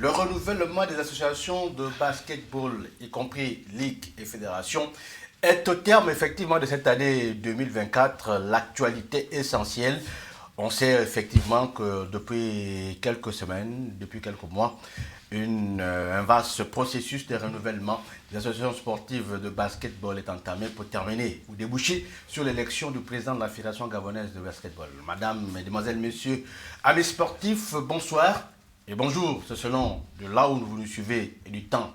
Le renouvellement des associations de basketball, y compris ligues et fédérations, est au terme effectivement de cette année 2024 l'actualité essentielle. On sait effectivement que depuis quelques semaines, depuis quelques mois, un vaste processus de renouvellement des associations sportives de basketball est entamé pour terminer ou déboucher sur l'élection du président de la Fédération gabonaise de basketball. Madame, mesdemoiselles, messieurs, amis sportifs, bonsoir et bonjour. C'est selon de là où vous nous suivez et du temps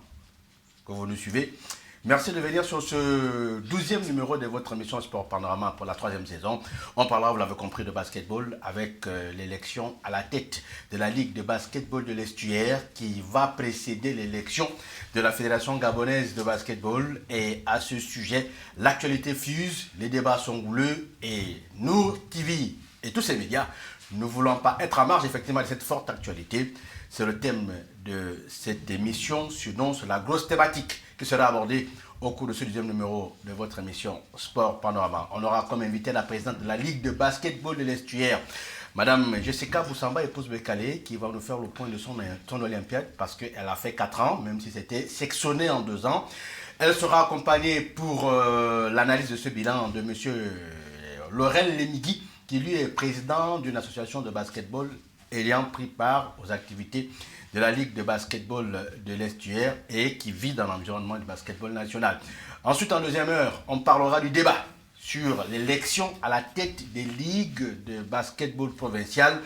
que vous nous suivez. Merci de venir sur ce 12e numéro de votre émission Sport Panorama pour la 3e saison. On parlera, vous l'avez compris, de basketball avec l'élection à la tête de la Ligue de basketball de l'Estuaire qui va précéder l'élection de la Fédération gabonaise de basketball. Et à ce sujet, l'actualité fuse, les débats sont houleux et nous, TV et tous ces médias, ne voulons pas être à marge effectivement de cette forte actualité. C'est le thème de cette émission, sinon c'est la grosse thématique qui sera abordée au cours de ce 12e numéro de votre émission Sport Panorama. On aura comme invité la présidente de la Ligue de basketball de l'Estuaire, Madame Jessica Boussamba, épouse Bekale, qui va nous faire le point de son olympiade parce qu'elle a fait 4 ans, même si c'était sectionné en 2 ans. Elle sera accompagnée pour l'analyse de ce bilan de Monsieur Laurel Lemigui, qui lui est président d'une association de basketball ayant pris part aux activités de la Ligue de basketball de l'Estuaire et qui vit dans l'environnement du basketball national. Ensuite, en deuxième heure, on parlera du débat sur l'élection à la tête des ligues de basketball provinciales.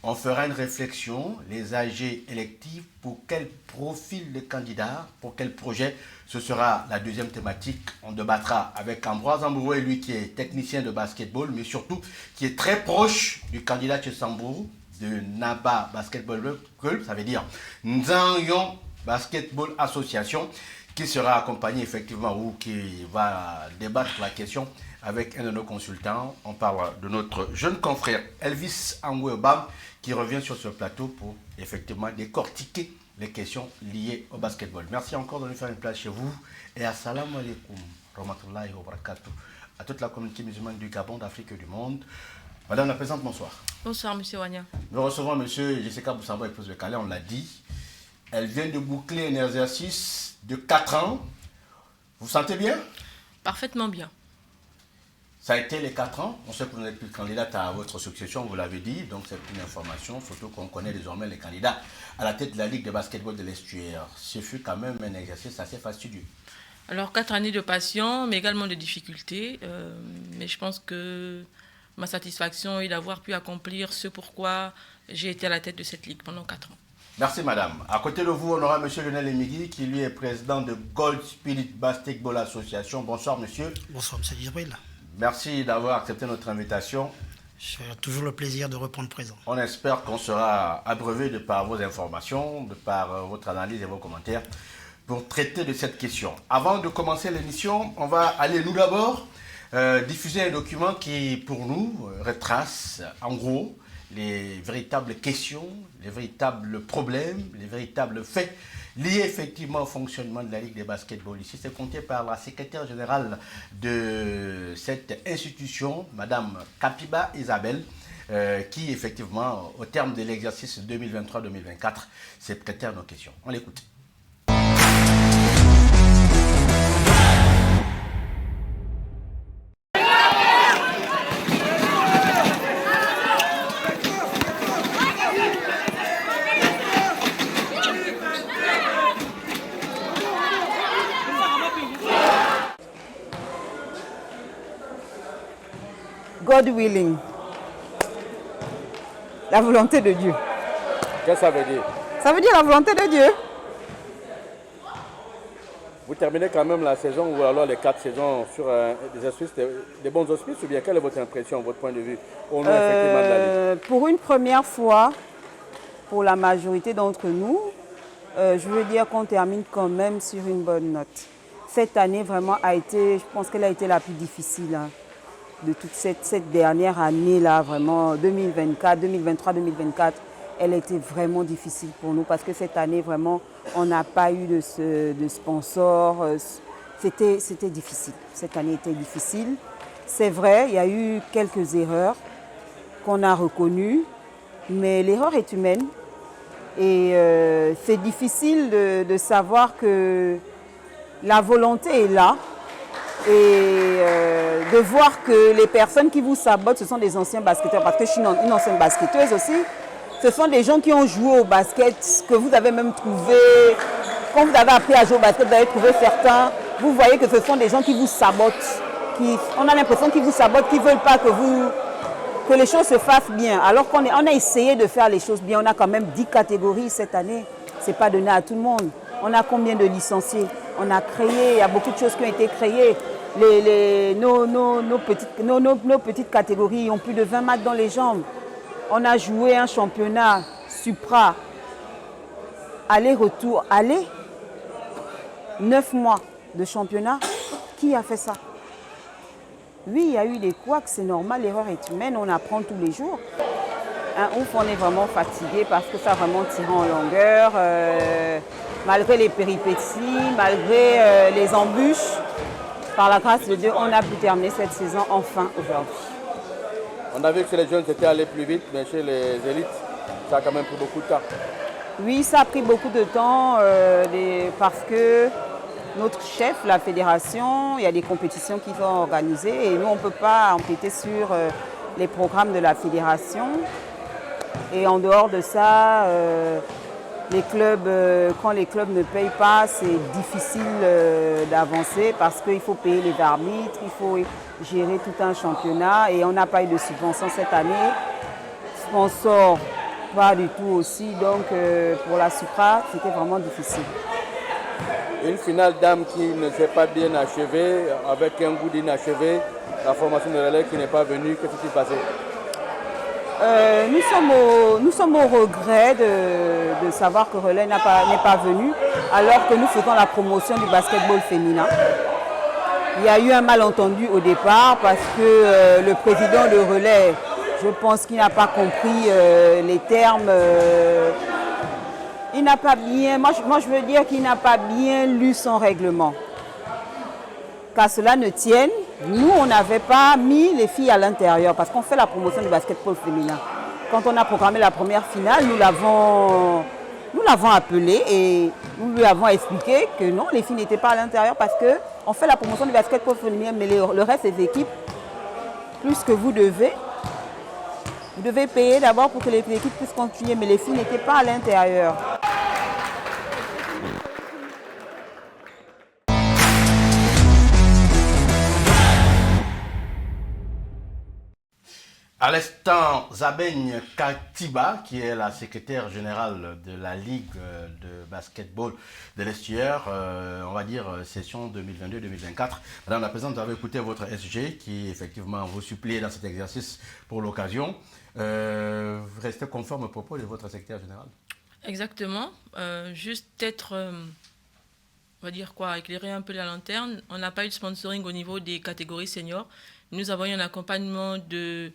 On fera une réflexion, les AG électifs, pour quel profil de candidat, pour quel projet. Ce sera la deuxième thématique. On débattra avec Ambroise Amboué, lui qui est technicien de basketball, mais surtout qui est très proche du candidat Tchessambourou, de Naba Basketball Club, ça veut dire Nzanyon Basketball Association, qui sera accompagné effectivement ou qui va débattre la question avec un de nos consultants. On parle de notre jeune confrère Elvis Angouebam qui revient sur ce plateau pour effectivement décortiquer les questions liées au basketball. Merci encore de nous faire une place chez vous et assalamu alaikum rahmatullahi wa barakatuh à toute la communauté musulmane du Gabon, d'Afrique et du monde. Madame la présidente, bonsoir. Bonsoir, monsieur Wanya. Nous recevons monsieur Jessica Boussamba, épouse de Calais, on l'a dit. Elle vient de boucler un exercice de 4 ans. Vous vous sentez bien? Parfaitement bien. Ça a été les 4 ans. On sait que vous n'êtes plus candidate à votre succession, vous l'avez dit. Donc c'est une information, surtout qu'on connaît désormais les candidats à la tête de la Ligue de basketball de l'Estuaire. Ce fut quand même un exercice assez fastidieux. Alors 4 années de passion, mais également de difficultés. Mais je pense que ma satisfaction est d'avoir pu accomplir ce pourquoi j'ai été à la tête de cette ligue pendant 4 ans. Merci madame. À côté de vous, on aura monsieur Lionel Lemigui qui lui est président de Gold Spirit Basketball Association. Bonsoir monsieur. Bonsoir monsieur Gibril. Merci d'avoir accepté notre invitation. J'ai toujours le plaisir de reprendre présent. On espère qu'on sera abreuvé de par vos informations, de par votre analyse et vos commentaires pour traiter de cette question. Avant de commencer l'émission, on va aller nous d'abord diffuser un document qui, pour nous, retrace en gros les véritables questions, les véritables problèmes, les véritables faits liés effectivement au fonctionnement de la Ligue de basketball. Ici, c'est compté par la secrétaire générale de cette institution, Madame Kapiba Isabelle, qui effectivement, au terme de l'exercice 2023-2024, s'est prêtée à nos questions. On l'écoute. God willing. La volonté de Dieu. Qu'est-ce que ça veut dire? Ça veut dire la volonté de Dieu. Vous terminez quand même la saison ou alors les 4 saisons sur des auspices, des bons auspices ou bien quelle est votre impression, votre point de vue au nom effectivement de la Ligue? Pour une première fois, pour la majorité d'entre nous, je veux dire qu'on termine quand même sur une bonne note. Cette année vraiment a été, je pense qu'elle a été la plus difficile. Hein, de toute cette dernière année-là, vraiment 2024, 2023, 2024, elle était vraiment difficile pour nous parce que cette année, vraiment, on n'a pas eu de sponsor. C'était difficile. Cette année était difficile. C'est vrai, il y a eu quelques erreurs qu'on a reconnues, mais l'erreur est humaine. Et c'est difficile de savoir que la volonté est là. Et de voir que les personnes qui vous sabotent, ce sont des anciens basketteurs, parce que je suis une ancienne basketteuse aussi. Ce sont des gens qui ont joué au basket, que vous avez même trouvé, quand vous avez appris à jouer au basket, vous avez trouvé certains. Vous voyez que ce sont des gens qui vous sabotent. On a l'impression qu'ils vous sabotent, qu'ils ne veulent pas que les choses se fassent bien. Alors qu'on a essayé de faire les choses bien. On a quand même 10 catégories cette année. Ce n'est pas donné à tout le monde. On a combien de licenciés? On a créé, il y a beaucoup de choses qui ont été créées. Nos petites catégories ont plus de 20 matchs dans les jambes. On a joué un championnat Supra, aller-retour, 9 mois de championnat. Qui a fait ça? Oui, il y a eu des couacs, c'est normal, l'erreur est humaine, on apprend tous les jours. Ouf, on est vraiment fatigué parce que ça a vraiment tiré en longueur. Malgré les péripéties, malgré les embûches, par la grâce de Dieu, on a pu terminer cette saison enfin aujourd'hui. On a vu que chez les jeunes, c'était allé plus vite, mais chez les élites, ça a quand même pris beaucoup de temps. Oui, ça a pris beaucoup de temps parce que notre chef, la fédération, il y a des compétitions qui sont organisées et nous, on ne peut pas empiéter sur les programmes de la fédération. Et en dehors de ça, les clubs, quand les clubs ne payent pas, c'est difficile d'avancer parce qu'il faut payer les arbitres, il faut gérer tout un championnat et on n'a pas eu de subvention cette année. Sponsor, pas du tout aussi. Donc pour la Supra, c'était vraiment difficile. Une finale d'âme qui ne s'est pas bien achevée, avec un goût d'inachevé, la formation de relais qui n'est pas venue, qu'est-ce qui s'est passé? Nous sommes au regret de savoir que Relais n'est pas venu, alors que nous faisons la promotion du basketball féminin. Il y a eu un malentendu au départ parce que le président de Relais, je pense qu'il n'a pas compris les termes. Il n'a pas bien, moi je veux dire qu'il n'a pas bien lu son règlement. Qu'à cela ne tienne, nous on n'avait pas mis les filles à l'intérieur parce qu'on fait la promotion du basketball féminin. Quand on a programmé la première finale, nous l'avons appelé et nous lui avons expliqué que non, les filles n'étaient pas à l'intérieur parce qu'on fait la promotion du basketball féminin, mais le reste des équipes, plus que vous devez payer d'abord pour que les équipes puissent continuer, mais les filles n'étaient pas à l'intérieur. À l'instant, Zabeigne Katiba, qui est la secrétaire générale de la Ligue de basketball de l'Estuaire, on va dire session 2022-2024. Madame la Présidente, vous avez écouté votre SG qui effectivement vous suppliait dans cet exercice pour l'occasion. Vous restez conforme au propos de votre secrétaire général? Exactement. Juste peut-être, on va dire quoi, éclairer un peu la lanterne. On n'a pas eu de sponsoring au niveau des catégories seniors. Nous avons eu un accompagnement de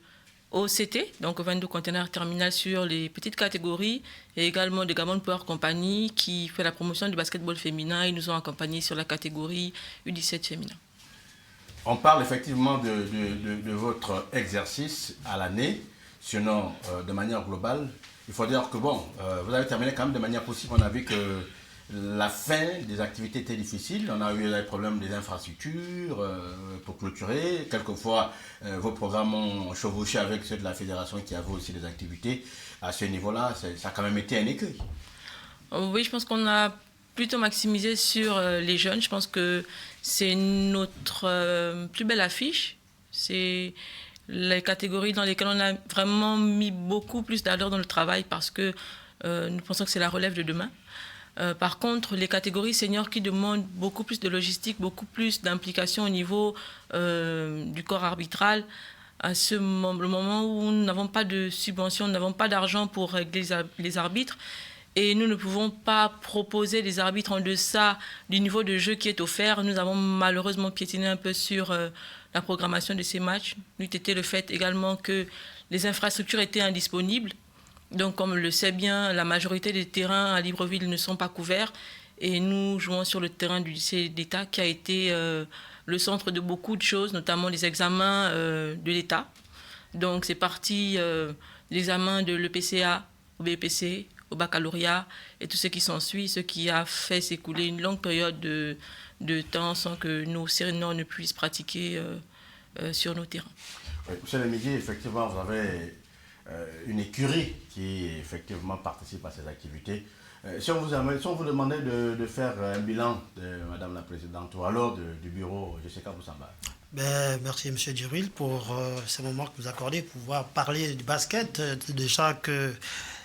OCT, donc 22 containers terminal sur les petites catégories, et également de Gabon Power Company qui fait la promotion du basketball féminin. Ils nous ont accompagnés sur la catégorie U17 féminin. On parle effectivement de votre exercice à l'année, sinon de manière globale. Il faut dire que bon, vous avez terminé quand même de manière possible. On a vu que la fin des activités était difficile. On a eu des problèmes des infrastructures pour clôturer. Quelquefois, vos programmes ont chevauché avec ceux de la fédération qui avaient aussi des activités. À ce niveau-là, ça a quand même été un écueil. Oui, je pense qu'on a plutôt maximisé sur les jeunes. Je pense que c'est notre plus belle affiche. C'est les catégories dans lesquelles on a vraiment mis beaucoup plus d'ardeur dans le travail parce que nous pensons que c'est la relève de demain. Par contre, les catégories seniors qui demandent beaucoup plus de logistique, beaucoup plus d'implication au niveau du corps arbitral, à le moment où nous n'avons pas de subvention, nous n'avons pas d'argent pour régler les arbitres, et nous ne pouvons pas proposer des arbitres en deçà du niveau de jeu qui est offert. Nous avons malheureusement piétiné un peu sur la programmation de ces matchs. Nous était le fait également que les infrastructures étaient indisponibles. Donc, comme on le sait bien, la majorité des terrains à Libreville ne sont pas couverts. Et nous jouons sur le terrain du lycée d'État qui a été le centre de beaucoup de choses, notamment les examens de l'État. Donc, c'est parti l'examen de l'EPCA au BPC, au baccalauréat et tout ce qui s'ensuit, ce qui a fait s'écouler une longue période de temps sans que nos seniors ne puissent pratiquer sur nos terrains. Oui, monsieur le midi, effectivement, vous avez une écurie qui effectivement participe à ces activités. Si on vous demandait de faire un bilan de Madame la Présidente ou alors du bureau Jessica Boussamba. Merci M. Djibril pour ce moment que vous accordez pour pouvoir parler du basket. Déjà que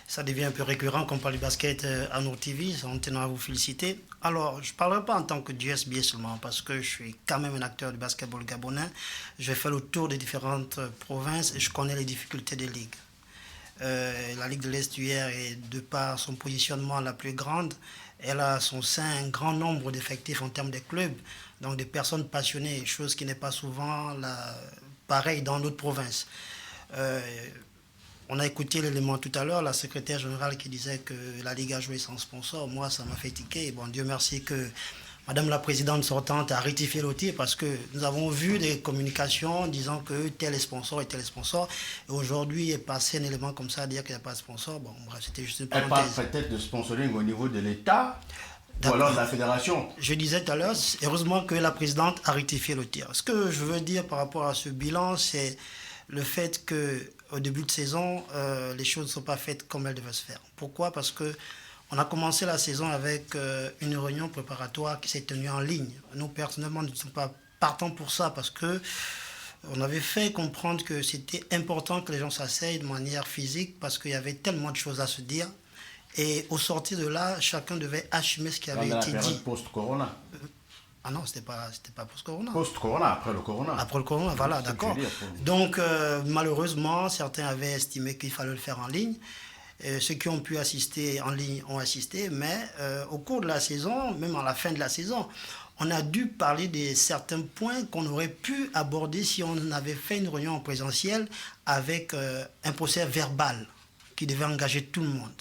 ça devient un peu récurrent qu'on parle du basket à nos TV, en tenant à vous féliciter. Alors, je ne parlerai pas en tant que GSBA seulement, parce que je suis quand même un acteur du basketball gabonais. Je fais le tour des différentes provinces et je connais les difficultés des ligues. La Ligue de l'Estuaire est, de par son positionnement, la plus grande. Elle a à son sein un grand nombre d'effectifs en termes de clubs, donc des personnes passionnées, chose qui n'est pas souvent pareil dans d'autres provinces. On a écouté l'élément tout à l'heure, la secrétaire générale qui disait que la Ligue a joué sans sponsor. Moi, ça m'a fait tiquer. Bon, Dieu merci que Madame la Présidente sortante a rectifié le tir parce que nous avons vu des communications disant que tel est sponsor et tel est sponsor. Et aujourd'hui, est passé un élément comme ça à dire qu'il n'y a pas de sponsor. Bon, bref, c'était juste une parenthèse. Elle parle peut-être de sponsoring au niveau de l'État ou alors de la fédération. Je disais tout à l'heure, heureusement que la Présidente a rectifié le tir. Ce que je veux dire par rapport à ce bilan, c'est le fait qu'au début de saison, les choses ne sont pas faites comme elles devaient se faire. Pourquoi ? Parce que on a commencé la saison avec une réunion préparatoire qui s'est tenue en ligne. Nous, personnellement, nous ne sommes pas partants pour ça parce que on avait fait comprendre que c'était important que les gens s'asseyent de manière physique parce qu'il y avait tellement de choses à se dire. Et au sortir de là, chacun devait assumer ce qui avait été dit. Post-corona. Ah non, c'était pas post-corona. Post-corona, après le corona. Après le corona, voilà, d'accord. Donc, malheureusement, certains avaient estimé qu'il fallait le faire en ligne. Ceux qui ont pu assister en ligne ont assisté, mais au cours de la saison, même à la fin de la saison, on a dû parler de certains points qu'on aurait pu aborder si on avait fait une réunion en présentiel avec un procès verbal qui devait engager tout le monde.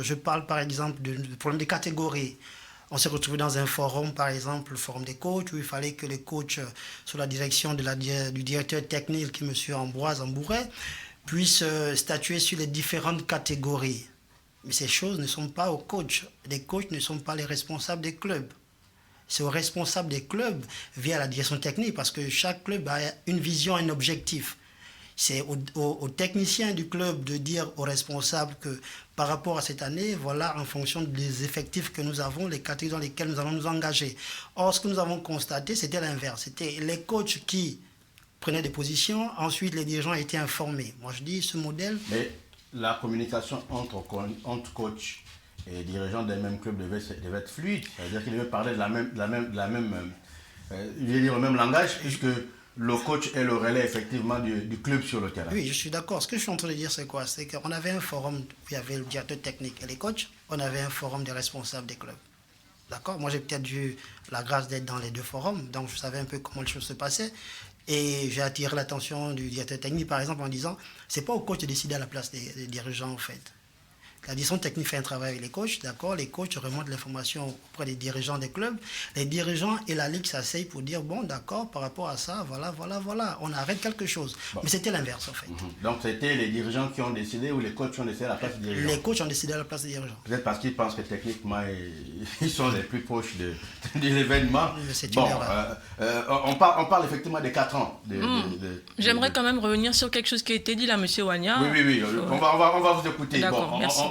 Je parle par exemple du problème des catégories. On s'est retrouvé dans un forum, par exemple, le forum des coachs, où il fallait que les coachs, sous la direction du directeur technique, qui est M. Ambroise Ambouret, puissent statuer sur les différentes catégories. Mais ces choses ne sont pas aux coachs. Les coachs ne sont pas les responsables des clubs. C'est aux responsables des clubs via la direction technique, parce que chaque club a une vision, un objectif. C'est aux techniciens du club de dire aux responsables que par rapport à cette année, voilà en fonction des effectifs que nous avons, les catégories dans lesquelles nous allons nous engager. Or, ce que nous avons constaté, c'était l'inverse. C'était les coachs qui prenaient des positions, ensuite les dirigeants étaient informés. Moi je dis ce modèle... Mais la communication entre coachs et dirigeants d'un même club devait être fluide. C'est-à-dire qu'ils devaient parler de le même langage, puisque le coach est le relais effectivement du club sur le terrain. Oui, je suis d'accord. Ce que je suis en train de dire, c'est quoi? C'est qu'on avait un forum où il y avait le directeur technique et les coachs. On avait un forum des responsables des clubs. D'accord? Moi, j'ai peut-être eu la grâce d'être dans les deux forums, donc je savais un peu comment les choses se passaient. Et j'ai attiré l'attention du directeur technique, par exemple, en disant, c'est pas au coach de décider à la place des dirigeants, en fait. La direction technique fait un travail avec les coachs, d'accord? Les coachs remontent l'information auprès des dirigeants des clubs. Les dirigeants et la ligue s'asseyent pour dire, bon, d'accord, par rapport à ça, voilà, on arrête quelque chose. Bon. Mais c'était l'inverse, en fait. Donc, c'était les dirigeants qui ont décidé ou les coachs qui ont décidé à la place des dirigeants? Les coachs ont décidé à la place des dirigeants. Peut-être parce qu'ils pensent que techniquement, ils sont les plus proches de l'événement. Bon, on parle effectivement des 4 ans. J'aimerais quand même revenir sur quelque chose qui a été dit là, M. Wagna. Oui. On va vous écouter. D'accord, merci.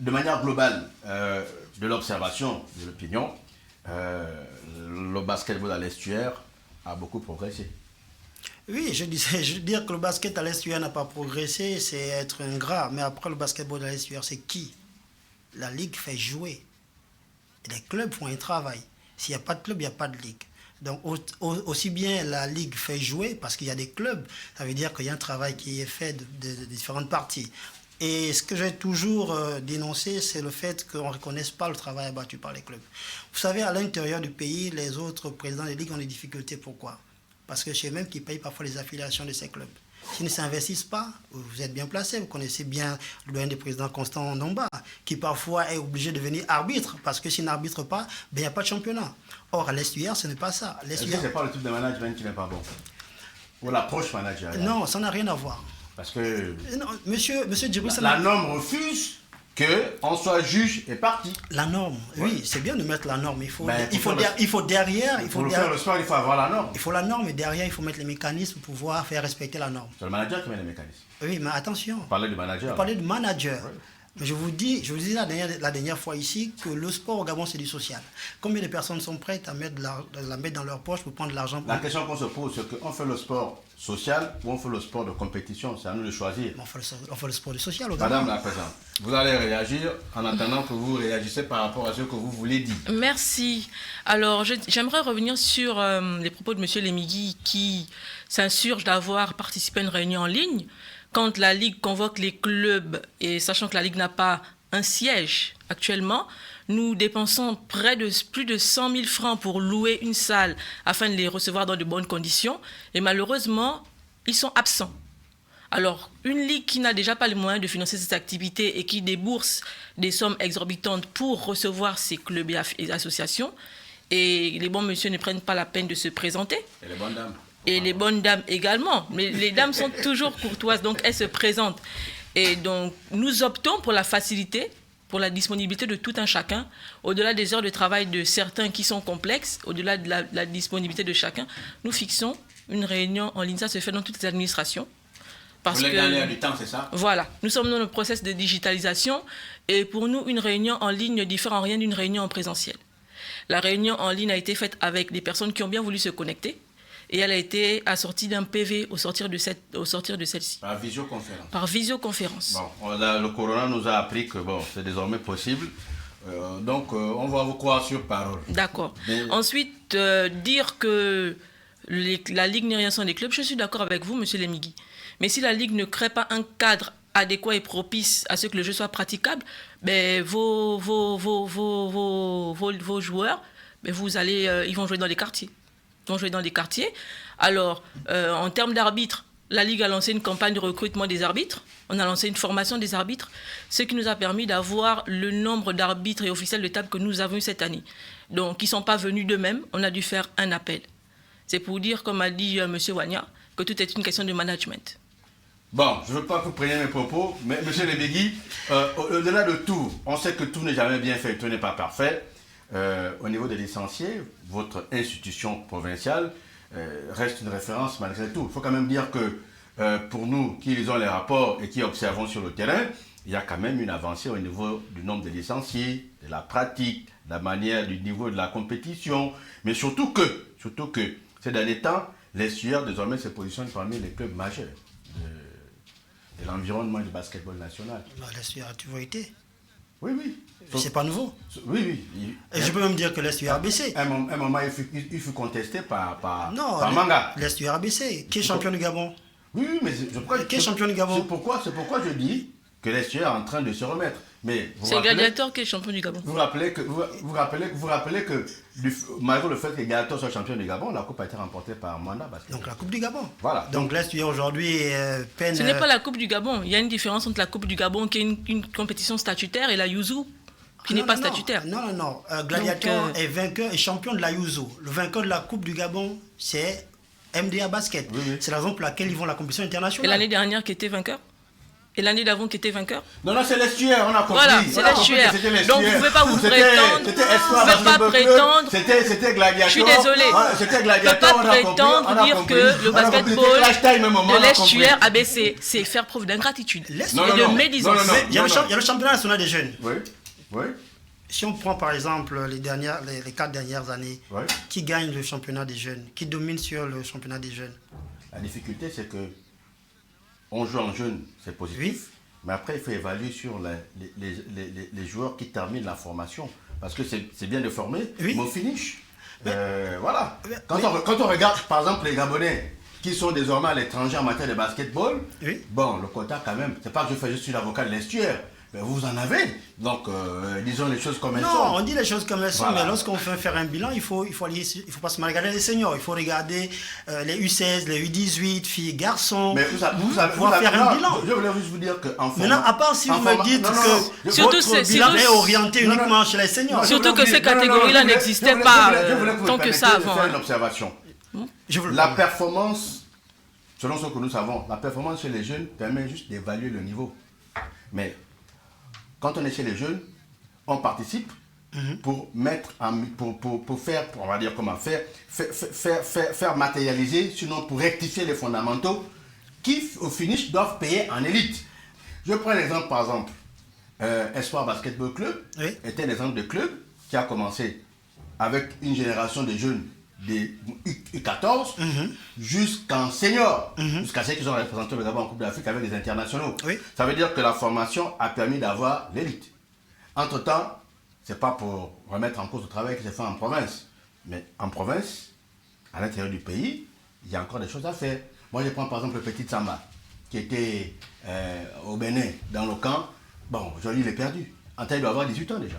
De manière globale, de l'observation, de l'opinion, le basketball à l'Estuaire a beaucoup progressé. Oui, je veux dire que le basket à l'Estuaire n'a pas progressé, c'est être ingrat. Mais après, le basketball à l'Estuaire, c'est qui? La ligue fait jouer. Les clubs font un travail. S'il n'y a pas de club, il n'y a pas de ligue. Donc, aussi bien la ligue fait jouer, parce qu'il y a des clubs, ça veut dire qu'il y a un travail qui est fait de différentes parties. Et ce que j'ai toujours dénoncé, c'est le fait qu'on ne reconnaisse pas le travail abattu par les clubs. Vous savez, à l'intérieur du pays, les autres présidents des ligues ont des difficultés. Pourquoi? Parce que c'est eux-mêmes qui payent parfois les affiliations de ces clubs. S'ils ne s'investissent pas, vous êtes bien placé. Vous connaissez bien l'un des présidents Constant Ndomba, qui parfois est obligé de devenir arbitre, parce que s'il n'arbitre pas, il n'y a pas de championnat. Or, à l'Estuaire, ce n'est pas ça. Est-ce que ce n'est pas le type de management qui n'est pas bon? Ou l'approche managériale? Non, ça n'a rien à voir. Parce que non, monsieur Djibril, la norme refuse qu'on soit juge et parti. La norme, Ouais. oui, c'est bien de mettre la norme. Il faut Ben, derrière, Pour faire le sport, il faut avoir la norme. il faut la norme et derrière, il faut mettre les mécanismes pour pouvoir faire respecter la norme. C'est le manager qui met les mécanismes. Oui, mais attention. Vous parlez du manager. Vous parlez de manager. Ouais. Mais je vous dis la dernière fois ici que le sport au Gabon, c'est du social. Combien de personnes sont prêtes à mettre la mettre dans leur poche pour prendre de l'argent pour... La question qu'on se pose, c'est qu'on fait le sport social ou on fait le sport de compétition. C'est à nous de choisir. On fait le sport du social au Gabon. Madame la Présidente, vous allez réagir en attendant que vous réagissez par rapport à ce que vous voulez dire. Merci. Alors, j'aimerais revenir sur les propos de M. Lemigui qui s'insurge d'avoir participé à une réunion en ligne. Quand la Ligue convoque les clubs, et sachant que la Ligue n'a pas un siège actuellement, nous dépensons plus de 100 000 francs pour louer une salle afin de les recevoir dans de bonnes conditions. Et malheureusement, ils sont absents. Alors, une ligue qui n'a déjà pas les moyens de financer cette activité et qui débourse des sommes exorbitantes pour recevoir ses clubs et associations, et les bons messieurs ne prennent pas la peine de se présenter. Et les bonnes dames. Et les bonnes dames également. Mais les dames sont toujours courtoises, donc elles se présentent. Et donc, nous optons pour la facilité, pour la disponibilité de tout un chacun, au-delà des heures de travail de certains qui sont complexes, au-delà de la disponibilité de chacun, nous fixons une réunion en ligne. Ça se fait dans toutes les administrations. Vous voulez gagner du temps, c'est ça? Voilà. Nous sommes dans le process de digitalisation et pour nous, une réunion en ligne ne diffère en rien d'une réunion en présentiel. La réunion en ligne a été faite avec des personnes qui ont bien voulu se connecter. Et elle a été assortie d'un PV au sortir de celle-ci. Par visioconférence. Par visioconférence. Bon, le corona nous a appris que c'est désormais possible. Donc, on va vous croire sur parole. D'accord. Mais... Ensuite, dire que la Ligue n'est rien sans les clubs, je suis d'accord avec vous, M. Lemigui. Mais si la Ligue ne crée pas un cadre adéquat et propice à ce que le jeu soit praticable, vos joueurs, ils vont jouer dans les quartiers. Alors, en termes d'arbitres, la Ligue a lancé une campagne de recrutement des arbitres. On a lancé une formation des arbitres, ce qui nous a permis d'avoir le nombre d'arbitres et officiels de table que nous avons eu cette année. Donc, ils ne sont pas venus d'eux-mêmes. On a dû faire un appel. C'est pour dire, comme a dit M. Wagna, que tout est une question de management. Bon, je ne veux pas que vous preniez mes propos, mais M. Lemigui, au-delà de tout, on sait que tout n'est jamais bien fait, tout n'est pas parfait. Au niveau des licenciés, votre institution provinciale reste une référence malgré tout. Il faut quand même dire que pour nous qui lisons les rapports et qui observons sur le terrain, il y a quand même une avancée au niveau du nombre de licenciés, de la pratique, de la manière, du niveau de la compétition, mais surtout que ces derniers temps, les SUR désormais se positionnent parmi les clubs majeurs de l'environnement du basketball national. Les SUR a toujours été. Oui, oui. C'est pas nouveau. Oui, oui. Et je peux même dire que l'Est a baissé. Un moment, il fut contesté par Manga. L'Est a baissé. Qui est champion du Gabon? Oui, mais je crois qui est champion du Gabon? C'est pourquoi je dis que l'Est est en train de se remettre. C'est Gladiator qui est champion du Gabon. Vous rappelez que malgré le fait que Gladiator soit champion du Gabon, la coupe a été remportée par Manda Basket. Donc la coupe du Gabon. Voilà. Donc l'Est aujourd'hui peine. Ce n'est pas la coupe du Gabon. Il y a une différence entre la coupe du Gabon qui est une compétition statutaire et la Yuzu qui n'est pas statutaire. Non. Gladiator est vainqueur et champion de la Yuzu. Le vainqueur de la coupe du Gabon, c'est MDA Basket. Oui. C'est la raison pour laquelle ils vont à la compétition internationale. Et l'année dernière qui était vainqueur? Et l'année d'avant qui était vainqueur? Non, c'est l'Estuaire, on a compris. Voilà, c'est l'Estuaire. Donc vous ne pouvez pas vous prétendre. C'était Gladiator. Je suis désolé. C'était Gladiator. On ne peut pas prétendre dire que le basketball de l'Estuaire a baissé. C'est faire preuve d'ingratitude et de médisance. Il y a le championnat national des jeunes. Oui. Si on prend par exemple les 4 dernières années, qui gagne le championnat des jeunes? Qui domine sur le championnat des jeunes? La difficulté, c'est que on joue en jeune, c'est positif. Oui. Mais après, il faut évaluer sur les joueurs qui terminent la formation. Parce que c'est bien de former, mais au finish. Voilà. Quand on regarde, par exemple, les Gabonais qui sont désormais à l'étranger en matière de basketball, bon, le quota quand même, c'est pas que je suis l'avocat de l'Estuaire. Mais vous en avez. Donc, disons les choses comme elles sont. Non, on dit les choses comme elles sont, mais lorsqu'on fait faire un bilan, il faut pas seulement regarder les seniors, il faut regarder les U16, les U18, filles, garçons. Mais vous avez faire un bilan. Je voulais juste vous dire que maintenant, à part si vous me dites que votre bilan est orienté uniquement chez les seniors. Surtout que ces catégories-là n'existaient pas tant que ça avant. Faire une observation. La performance, selon ce que nous savons, la performance chez les jeunes permet juste d'évaluer le niveau. Mais quand on est chez les jeunes, on participe pour mettre pour faire, on va dire comment faire matérialiser, sinon pour rectifier les fondamentaux qui au finish doivent payer en élite. Je prends l'exemple par exemple, Espoir Basketball Club était l'exemple de club qui a commencé avec une génération de jeunes des U14 jusqu'en senior, jusqu'à ceux qui sont représentés en Coupe d'Afrique avec les internationaux. Ça veut dire que la formation a permis d'avoir l'élite. Entre-temps, ce n'est pas pour remettre en cause le travail qui s'est fait en province. Mais en province, à l'intérieur du pays, il y a encore des choses à faire. Moi, je prends par exemple le petit Samba, qui était au Bénin, dans le camp. Bon, aujourd'hui, il est perdu. En temps, il doit avoir 18 ans déjà.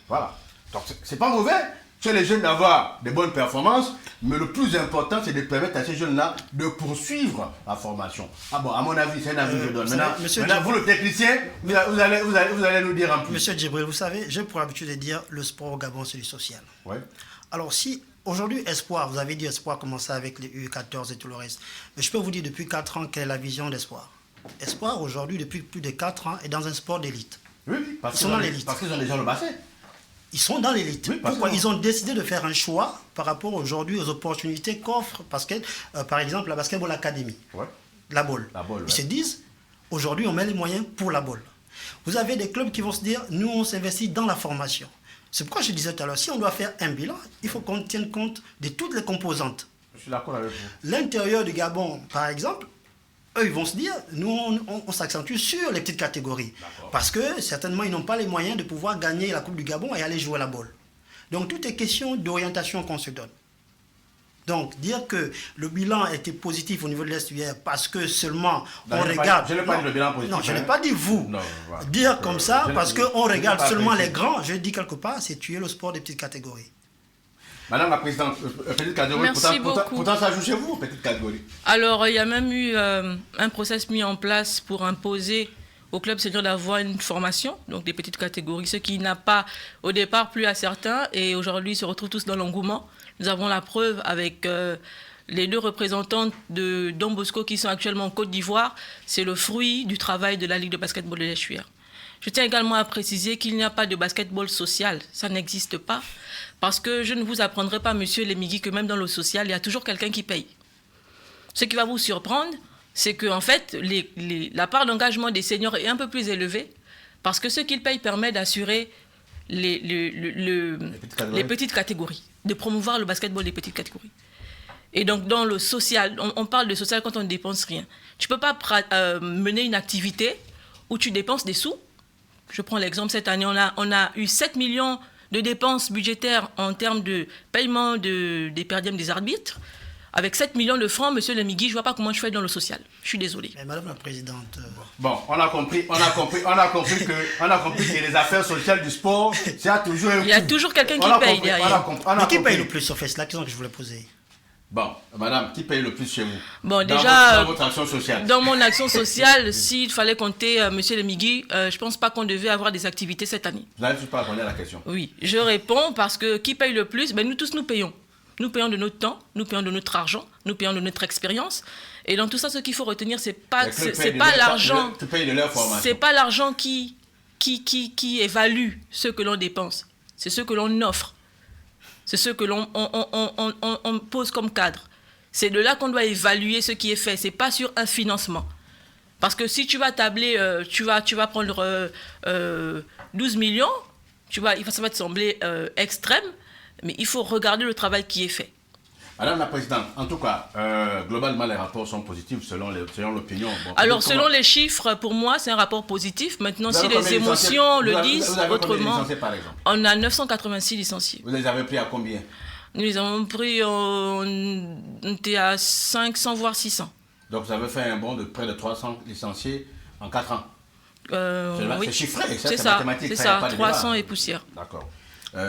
Voilà. Donc, c'est pas mauvais chez les jeunes d'avoir des bonnes performances, mais le plus important, c'est de permettre à ces jeunes-là de poursuivre la formation. Ah bon, à mon avis, c'est un avis que je donne. Maintenant, vous, le technicien, vous allez nous dire en plus. Monsieur Djibril, vous savez, j'ai pour habitude de dire le sport au Gabon, c'est du social. Alors, si aujourd'hui, Espoir, vous avez dit Espoir commençait avec les U14 et tout le reste, mais je peux vous dire depuis 4 ans quelle est la vision d'Espoir. Espoir, aujourd'hui, depuis plus de 4 ans, est dans un sport d'élite. Parce qu'ils ont déjà le bassin. Ils sont dans l'élite. Pourquoi? Ils ont décidé de faire un choix par rapport aujourd'hui aux opportunités qu'offre par exemple la Basketball Academy, la BOL. Ils se disent, aujourd'hui on met les moyens pour la BOL. Vous avez des clubs qui vont se dire, nous on s'investit dans la formation. C'est pourquoi je disais tout à l'heure, si on doit faire un bilan, il faut qu'on tienne compte de toutes les composantes. Je suis d'accord avec vous. L'intérieur du Gabon, par exemple, eux, ils vont se dire, nous, on s'accentue sur les petites catégories. Parce que, certainement, ils n'ont pas les moyens de pouvoir gagner la Coupe du Gabon et aller jouer la BOL. Donc, tout est question d'orientation qu'on se donne. Donc, dire que le bilan a été positif au niveau de l'Est-UR parce que seulement on regarde... Je n'ai pas dit le bilan positif. Non, je n'ai pas dit vous. Non, voilà. Dire comme ça, parce qu'on regarde seulement les grands, je dis quelque part, c'est tuer le sport des petites catégories. Madame la Présidente, petite catégorie, pourtant ça joue chez vous, petite catégorie. Alors, il y a même eu un process mis en place pour imposer au club senior d'avoir une formation, donc des petites catégories, ce qui n'a pas au départ plu à certains, et aujourd'hui ils se retrouvent tous dans l'engouement. Nous avons la preuve avec les 2 représentants de Don Bosco qui sont actuellement en Côte d'Ivoire. C'est le fruit du travail de la Ligue de basketball de l'Est-UR. Je tiens également à préciser qu'il n'y a pas de basketball social, ça n'existe pas. Parce que je ne vous apprendrai pas, monsieur Lemigui, que même dans le social, il y a toujours quelqu'un qui paye. Ce qui va vous surprendre, c'est qu'en fait, la part d'engagement des seniors est un peu plus élevée, parce que ce qu'ils payent permet d'assurer les petites catégories, de promouvoir le basketball des petites catégories. Et donc, dans le social, on parle de social quand on ne dépense rien. Tu ne peux pas mener une activité où tu dépenses des sous. Je prends l'exemple, cette année, on a eu 7 millions de dépenses budgétaires en termes de paiement des perdièmes des arbitres. Avec 7 millions de francs, monsieur Lemigui, je ne vois pas comment je fais dans le social. Je suis désolé. Mais madame la Présidente... Bon, on a compris que les affaires sociales du sport, c'est toujours un coût. Il y a toujours quelqu'un qui paye derrière. Mais qui paye le plus, sur fait? C'est la question que je voulais poser. Bon, madame, qui paye le plus chez vous? Bon, déjà, dans votre action sociale. Dans mon action sociale, s'il fallait compter, monsieur Lemigui, je ne pense pas qu'on devait avoir des activités cette année. Vous n'avez pas répondu à la question. Oui, je réponds parce que qui paye le plus? Nous tous, nous payons. Nous payons de notre temps, nous payons de notre argent, nous payons de notre expérience. Et dans tout ça, ce qu'il faut retenir, c'est pas l'argent. C'est pas l'argent qui évalue ce que l'on dépense. C'est ce que l'on offre. C'est ce que l'on pose comme cadre. C'est de là qu'on doit évaluer ce qui est fait. C'est pas sur un financement. Parce que si tu vas tabler, tu vas prendre 12 millions, ça va te sembler extrême. Mais il faut regarder le travail qui est fait. Madame la Présidente, en tout cas, globalement, les rapports sont positifs selon l'opinion. Bon, alors, selon les chiffres, pour moi, c'est un rapport positif. Maintenant, si les émotions le disent autrement, on a 986 licenciés. Vous les avez pris à combien? Nous les avons pris, on était à 500, voire 600. Donc, vous avez fait un bond de près de 300 licenciés en 4 ans. Oui. C'est chiffré, c'est ça, mathématique. C'est ça, 300 et poussière. D'accord.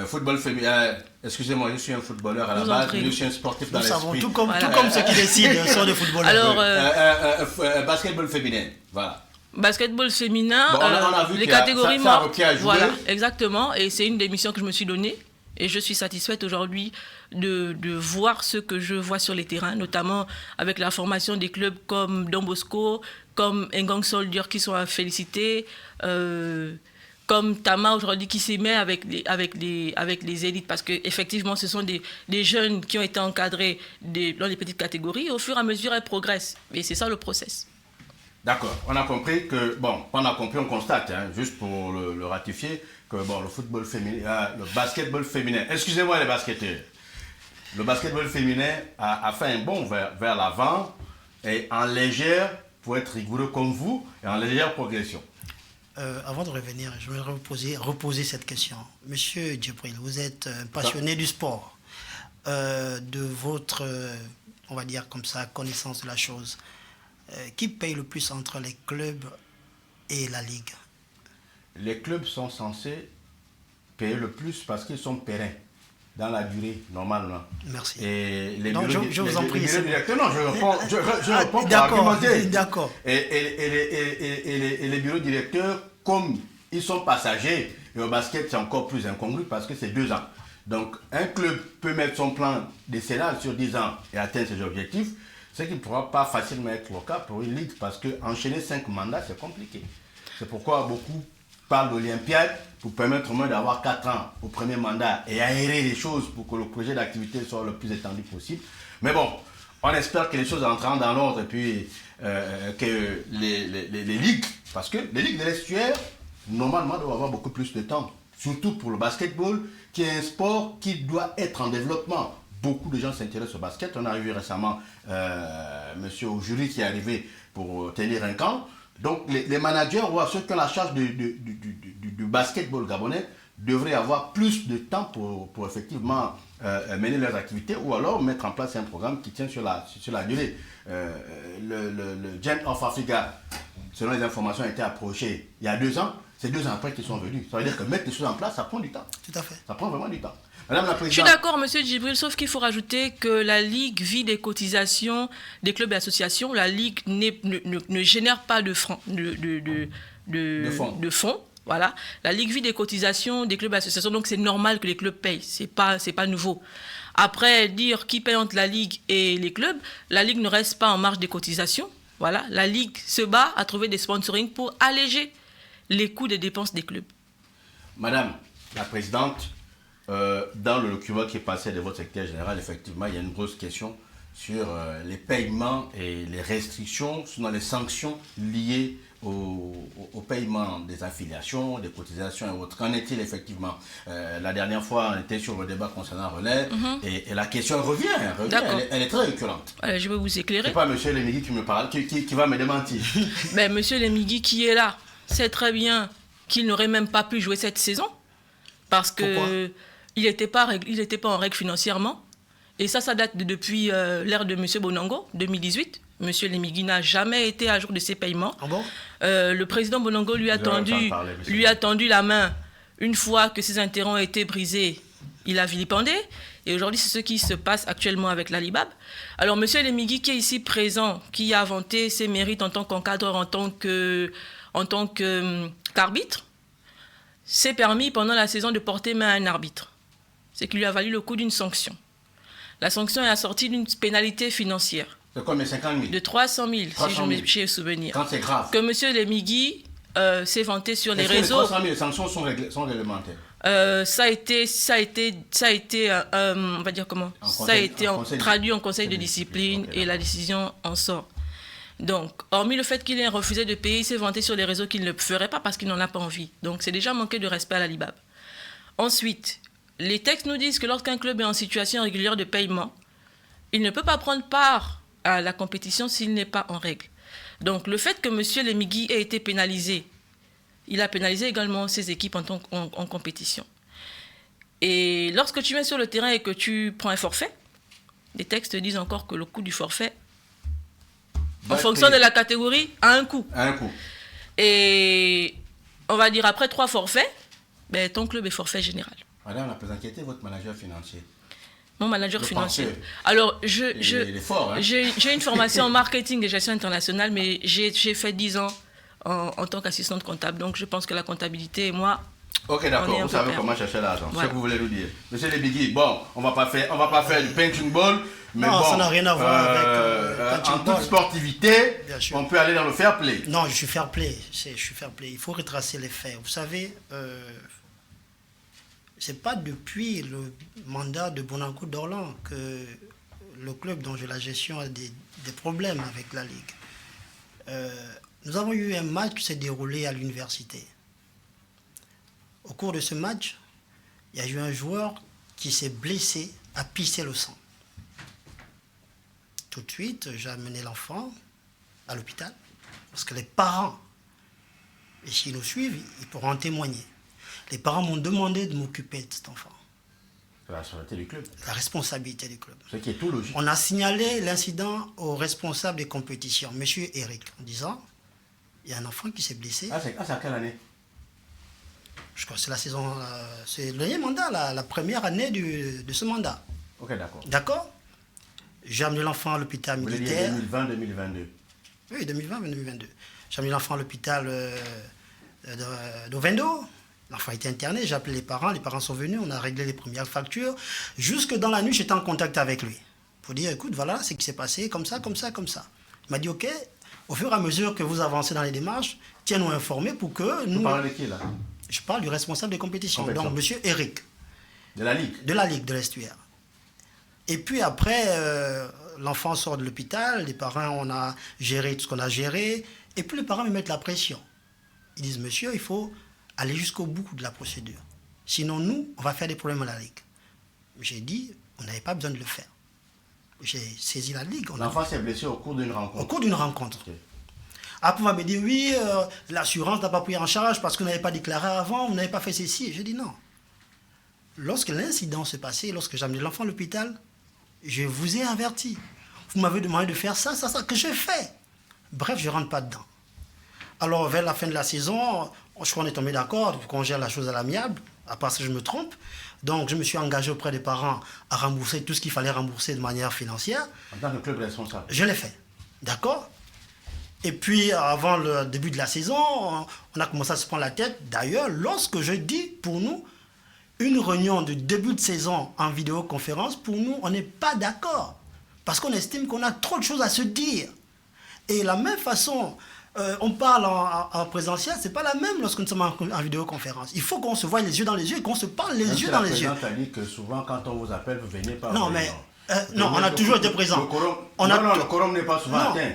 Football féminin, excusez-moi, je suis un footballeur à la base, je suis un sportif dans l'esprit. Nous savons, tout comme ceux qui décident sont des footballeurs. Alors, basketball féminin, voilà. Basketball féminin, bon, on a vu les catégories mortes, voilà, exactement, et c'est une des missions que je me suis donnée. Et je suis satisfaite aujourd'hui de voir ce que je vois sur les terrains, notamment avec la formation des clubs comme Don Bosco, comme Ngang Soldier qui sont à féliciter, comme Tama aujourd'hui qui s'y met avec les élites, parce qu'effectivement, ce sont des jeunes qui ont été encadrés dans les petites catégories, et au fur et à mesure, elles progressent. Et c'est ça le process. D'accord, on a compris, on constate, hein, juste pour le ratifier, que le football féminin, le basketball féminin, excusez-moi les basketteurs, le basketball féminin a fait un bond vers l'avant, et en légère, pour être rigoureux comme vous, et en légère progression. Avant de revenir, je vais reposer cette question. Monsieur Djibril, vous êtes passionné du sport, de votre, on va dire comme ça, connaissance de la chose. Qui paye le plus entre les clubs et la Ligue? Les clubs sont censés payer le plus parce qu'ils sont pérennes dans la durée, normalement. Merci. Et les non, bureaux, je vous en prie. Non, je réponds pour d'accord, argumenter. D'accord. Et les bureaux directeurs, comme ils sont passagers, et au basket, c'est encore plus incongru parce que c'est 2 ans. Donc, un club peut mettre son plan décennal sur 10 ans et atteindre ses objectifs, ce qui ne pourra pas facilement être le cas pour une ligue parce qu'enchaîner 5 mandats, c'est compliqué. C'est pourquoi beaucoup parlent d'Olympiade pour permettre au moins d'avoir 4 ans au premier mandat et aérer les choses pour que le projet d'activité soit le plus étendu possible. Mais bon, on espère que les choses entreront dans l'ordre et puis que les ligues, parce que les ligues de l'estuaire, normalement, doivent avoir beaucoup plus de temps. Surtout pour le basketball, qui est un sport qui doit être en développement. Beaucoup de gens s'intéressent au basket. On a vu récemment monsieur Ojuri qui est arrivé pour tenir un camp. Donc les managers ou ceux qui ont la charge du basketball gabonais devraient avoir plus de temps pour effectivement mener leurs activités ou alors mettre en place un programme qui tient sur la durée. Le Gen of Africa, selon les informations, a été approché il y a 2 ans. C'est 2 ans après qu'ils sont venus. Ça veut dire que mettre les choses en place, ça prend du temps. Tout à fait. Ça prend vraiment du temps. Madame la Présidente. Je suis d'accord, monsieur Djibril, sauf qu'il faut rajouter que la Ligue vit des cotisations des clubs et associations. La Ligue ne génère pas de fonds. Voilà. La Ligue vit des cotisations des clubs et associations, donc c'est normal que les clubs payent. C'est pas nouveau. Après, dire qui paye entre la Ligue et les clubs, la Ligue ne reste pas en marge des cotisations. Voilà. La Ligue se bat à trouver des sponsorings pour alléger les coûts des dépenses des clubs. Madame la Présidente, dans le document qui est passé de votre secrétaire général, effectivement, il y a une grosse question sur les paiements et les restrictions, sur les sanctions liées au paiement des affiliations, des cotisations et autres. Qu'en est-il effectivement? La dernière fois, on était sur le débat concernant Relais et la question revient elle est très récurrente. Je vais vous éclairer. C'est pas M. Lemigui qui me parle, qui va me démentir. Mais M. Lemigui qui est là sait très bien qu'il n'aurait même pas pu jouer cette saison parce que il n'était pas en règle financièrement. Et ça date depuis l'ère de M. Bonango, 2018. M. Lemigui n'a jamais été à jour de ses paiements. Ah bon? Le président Bonango lui a tendu la main. Une fois que ses intérêts ont été brisés, il a vilipendé. Et aujourd'hui, c'est ce qui se passe actuellement avec l'Alibab. Alors, M. Lemigui, qui est ici présent, qui a vanté ses mérites en tant qu'encadreur, en tant qu'arbitre, s'est permis pendant la saison de porter main à un arbitre. C'est qui lui a valu le coût d'une sanction. La sanction est assortie d'une pénalité financière. De combien? 50 000? De 300 000, si je me souviens. Quand c'est grave. Que M. Lemigui s'est vanté sur les Est-ce réseaux. Que les 300 000 sanctions sont réglementaires? Ça a été on va dire comment? Ça a été traduit en conseil de discipline et la décision en sort. Donc, hormis le fait qu'il ait refusé de payer, il s'est vanté sur les réseaux qu'il ne le ferait pas parce qu'il n'en a pas envie. Donc, c'est déjà manquer de respect à l'Alibab. Ensuite, les textes nous disent que lorsqu'un club est en situation régulière de paiement, il ne peut pas prendre part à la compétition s'il n'est pas en règle. Donc, le fait que M. Lemigui ait été pénalisé, il a pénalisé également ses équipes en compétition. Et lorsque tu viens sur le terrain et que tu prends un forfait, les textes disent encore que le coût du forfait, en fonction de la catégorie, a un coût. Et on va dire après 3 forfaits, ton club est forfait général. Madame la Présidente, qui était votre manager financier? Mon manager financier. Alors, j'ai une formation en marketing et gestion internationale, mais j'ai fait 10 ans en tant qu'assistante comptable. Donc, je pense que la comptabilité et moi, Ok, d'accord, vous savez comment chercher l'argent, c'est ce que vous voulez nous dire. Monsieur Lebigui, bon, on va pas faire du punching ball, mais non, bon, ça n'a rien à voir avec en toute sportivité, on peut aller dans le fair play. Non, je suis fair play, il faut retracer les faits. Vous savez, c'est pas depuis le mandat de Bonancourt d'Orlan que le club dont j'ai la gestion a des problèmes avec la Ligue. Nous avons eu un match qui s'est déroulé à l'université. Au cours de ce match, il y a eu un joueur qui s'est blessé, a pissé le sang. Tout de suite, j'ai amené l'enfant à l'hôpital, parce que les parents, et s'ils nous suivent, ils pourront en témoigner. Les parents m'ont demandé de m'occuper de cet enfant. La responsabilité du club. La responsabilité du club. Ce qui est tout logique. On a signalé l'incident au responsable des compétitions, M. Eric, en disant, il y a un enfant qui s'est blessé. C'est à quelle année? Je crois que c'est la saison, c'est le dernier mandat, la première année de ce mandat. Ok, d'accord. D'accord? J'ai amené l'enfant à l'hôpital militaire. 2020-2022. Oui, 2020-2022. J'ai amené l'enfant à l'hôpital d'Ovendo. L'enfant était interné, j'ai appelé les parents sont venus, on a réglé les premières factures. Jusque dans la nuit, j'étais en contact avec lui. Pour dire, écoute, voilà ce qui s'est passé, comme ça. Il m'a dit, ok, au fur et à mesure que vous avancez dans les démarches, tiens-nous informés pour que nous... Vous parlez de qui, là? Je parle du responsable des compétitions, donc M. Eric. De la Ligue? De la Ligue de l'Estuaire. Et puis après, l'enfant sort de l'hôpital, les parents, on a géré tout ce qu'on a géré, et puis les parents me mettent la pression. Ils disent, monsieur, il faut aller jusqu'au bout de la procédure. Sinon, nous, on va faire des problèmes à la Ligue. J'ai dit, on n'avait pas besoin de le faire. J'ai saisi la Ligue. L'enfant s'est blessé au cours d'une rencontre? Au cours d'une rencontre. Okay. Après, on va me dire, oui, l'assurance n'a pas pris en charge parce qu'on n'avait pas déclaré avant, on n'avait pas fait ceci. J'ai dit non. Lorsque l'incident s'est passé, lorsque j'ai amené l'enfant à l'hôpital, je vous ai averti. Vous m'avez demandé de faire ça, que j'ai fait. Bref, je ne rentre pas dedans. Alors, vers la fin de la saison, je crois qu'on est tombé d'accord pour qu'on gère la chose à l'amiable, à part si je me trompe. Donc, je me suis engagé auprès des parents à rembourser tout ce qu'il fallait rembourser de manière financière. En tant que club responsable? Je l'ai fait. D'accord? Et puis, avant le début de la saison, on a commencé à se prendre la tête. D'ailleurs, lorsque je dis, pour nous, une réunion de début de saison en vidéoconférence, pour nous, on n'est pas d'accord. Parce qu'on estime qu'on a trop de choses à se dire. Et de la même façon, on parle en présentiel, c'est pas la même lorsque nous sommes en vidéoconférence. Il faut qu'on se voie les yeux dans les yeux et qu'on se parle les yeux dans les yeux. La présidente a dit que souvent, quand on vous appelle, vous venez pas. Non, mais non, on a toujours été présent. Le quorum n'est pas souvent atteint.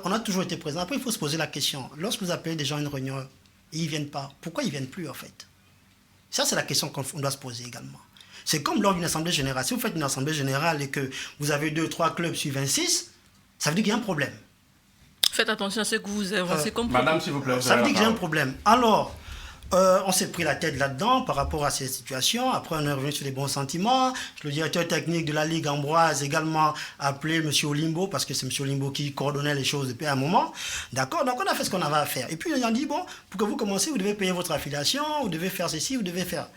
On a toujours été présent. Après, il faut se poser la question. Lorsque vous appelez des gens à une réunion et ils ne viennent pas, pourquoi ils ne viennent plus en fait? Ça, c'est la question qu'on doit se poser également. C'est comme lors d'une assemblée générale. Si vous faites une assemblée générale et que vous avez 2-3 clubs sur 26, ça veut dire qu'il y a un problème. Faites attention à ce que vous avancez comme Madame, s'il vous plaît. Ça veut dire qu'il y a un problème. Alors, on s'est pris la tête là-dedans par rapport à ces situations. Après, on est revenu sur les bons sentiments. Le directeur technique de la Ligue, Ambroise, également appelé M. Olimbo, parce que c'est M. Olimbo qui coordonnait les choses depuis un moment. D'accord? Donc, on a fait ce qu'on avait à faire. Et puis, ils ont dit, bon, pour que vous commenciez, vous devez payer votre affiliation, vous devez faire ceci, vous devez faire...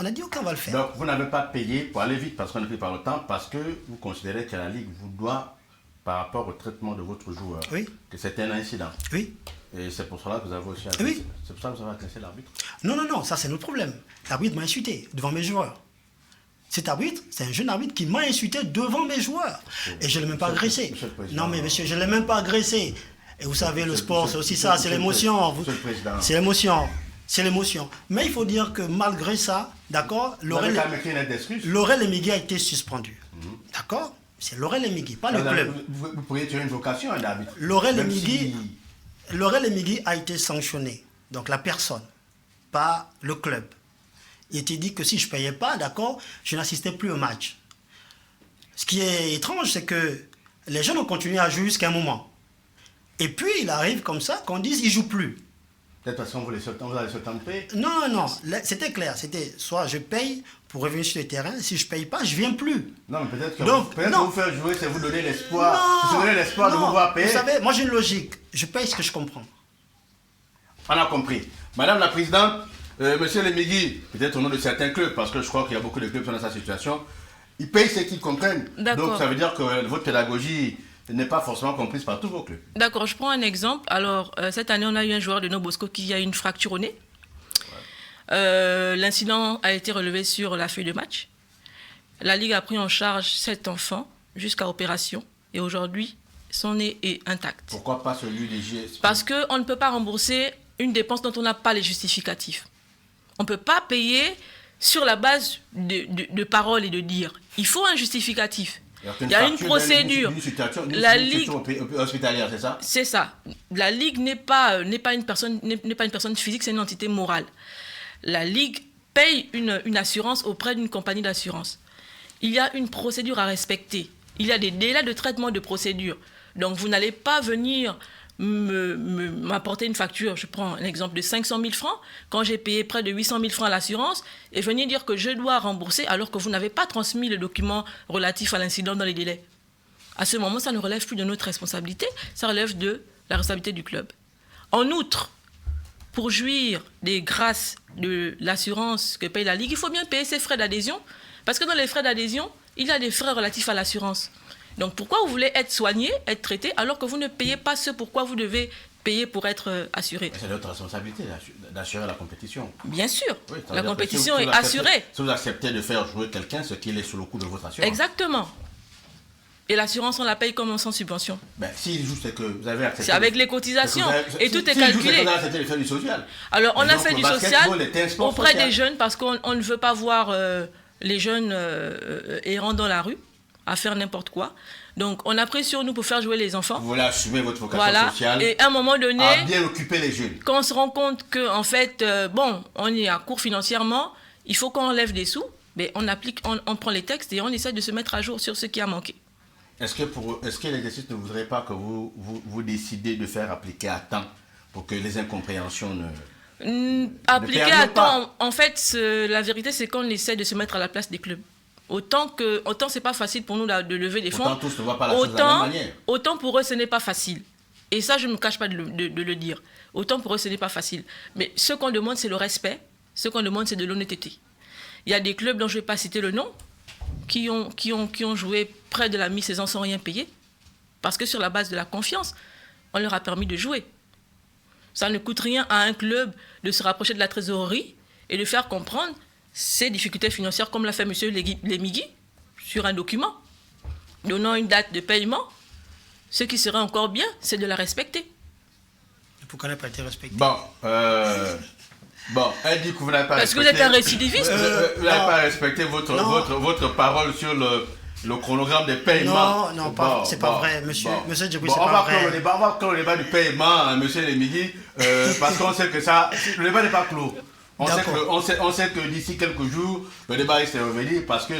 On a dit, OK, on va le faire. Donc, vous n'avez pas payé pour aller vite, parce qu'on est pris par le temps, parce que vous considérez que la Ligue vous doit, par rapport au traitement de votre joueur, oui, que c'était un incident. Oui. Et c'est pour cela que vous avez aussi agressé. Oui. C'est pour ça que vous avez agressé l'arbitre. Non, ça c'est notre problème. L'arbitre m'a insulté devant mes joueurs. Cet arbitre, c'est un jeune arbitre qui m'a insulté devant mes joueurs. Et je ne l'ai même pas agressé. Non mais monsieur, je ne l'ai même pas agressé. Et vous savez, le sport, c'est aussi ça, c'est l'émotion. C'est l'émotion. C'est l'émotion. Mais il faut dire que malgré ça, d'accord, Laurel Emigui a été suspendu. D'accord? C'est Laurel Emigui, pas le club. Vous pourriez tuer une vocation à l'arbitre. Laurel Emigui a été sanctionné. Donc la personne, pas le club. Il était dit que si je ne payais pas, d'accord, je n'assistais plus au match. Ce qui est étrange, c'est que les jeunes ont continué à jouer jusqu'à un moment. Et puis, il arrive comme ça qu'on dise qu'ils ne jouent plus. Peut-être parce qu'on vous allez se tenter. Non. C'était clair. C'était soit je paye pour revenir sur le terrain. Si je ne paye pas, je ne viens plus. Non, mais peut-être que vous faire jouer, c'est vous donner l'espoir. C'est vous donner l'espoir de vous voir payer. Vous savez, moi j'ai une logique. Je paye ce que je comprends. On a compris. Madame la Présidente, Monsieur Lemigui, peut-être au nom de certains clubs, parce que je crois qu'il y a beaucoup de clubs qui sont dans sa situation, ils payent ce qu'ils comprennent. Donc ça veut dire que votre pédagogie n'est pas forcément comprise par tous vos clubs. D'accord, je prends un exemple. Alors, cette année, on a eu un joueur de Nobosco qui a eu une fracture au nez. L'incident a été relevé sur la feuille de match. La Ligue a pris en charge 7 enfants jusqu'à opération. Et aujourd'hui, son nez est intact. Pourquoi pas celui des GSP? Parce qu'on ne peut pas rembourser une dépense dont on n'a pas les justificatifs. On ne peut pas payer sur la base de paroles et de dire. Il faut un justificatif. Il y a une procédure. La Ligue hospitalière, c'est ça? C'est ça. La Ligue n'est pas une personne physique, c'est une entité morale. La Ligue paye une assurance auprès d'une compagnie d'assurance. Il y a une procédure à respecter. Il y a des délais de traitement de procédure. Donc vous n'allez pas venir m'apporter une facture, je prends un exemple de 500 000 francs, quand j'ai payé près de 800 000 francs à l'assurance, et venir dire que je dois rembourser alors que vous n'avez pas transmis le document relatif à l'incident dans les délais. À ce moment, ça ne relève plus de notre responsabilité, ça relève de la responsabilité du club. En outre, pour jouir des grâces de l'assurance que paye la Ligue, il faut bien payer ses frais d'adhésion, parce que dans les frais d'adhésion, il y a des frais relatifs à l'assurance. Donc pourquoi vous voulez être soigné, être traité, alors que vous ne payez pas ce pourquoi vous devez payer pour être assuré? C'est notre responsabilité d'assurer la compétition. Bien sûr, oui, la compétition est assurée. Si vous acceptez de faire jouer quelqu'un, ce qu'il est sous le coup de votre assurance. Exactement. Et l'assurance, on la paye comme sans subvention. Ben, s'il joue, c'est que vous avez accepté. C'est avec les cotisations. Et tout est calculé. calculé. Vous avez accepté de faire du social. Alors, on a fait du social auprès des jeunes parce qu'on ne veut pas voir les jeunes errant dans la rue à faire n'importe quoi. Donc, on a pris sur nous pour faire jouer les enfants. Vous voulez assumer votre vocation sociale. Et à un moment donné, à bien occuper les jeunes. Quand on se rend compte qu'en fait, on est à court financièrement, il faut qu'on enlève des sous, mais on prend les textes et on essaie de se mettre à jour sur ce qui a manqué. Est-ce que l'exercice ne voudrait pas que vous décidez de faire appliquer à temps pour que les incompréhensions appliquer à temps, en fait, la vérité, c'est qu'on essaie de se mettre à la place des clubs. Autant c'est pas facile pour nous de lever des fonds. Autant tous ne voient pas la chose de la même manière. Autant pour eux, ce n'est pas facile. Et ça, je ne me cache pas de le dire. Autant pour eux, ce n'est pas facile. Mais ce qu'on demande, c'est le respect. Ce qu'on demande, c'est de l'honnêteté. Il y a des clubs dont je ne vais pas citer le nom, qui ont joué près de la mi-saison sans rien payer. Parce que sur la base de la confiance, on leur a permis de jouer. Ça ne coûte rien à un club de se rapprocher de la trésorerie et de faire comprendre ces difficultés financières, comme l'a fait M. Lemigui, sur un document, donnant une date de paiement. Ce qui serait encore bien, c'est de la respecter. Pourquoi elle n'a pas été respectée? Bon, elle dit que vous n'avez pas respecté... Parce que vous êtes un récidiviste. Vous n'avez pas respecté votre parole sur le chronogramme des paiements. Non, c'est pas vrai, monsieur Djibril, c'est pas vrai. On va clore le débat du paiement, M. Lemigui, parce qu'on sait que le débat n'est pas clos. On sait que d'ici quelques jours, le débat risque de revenir parce que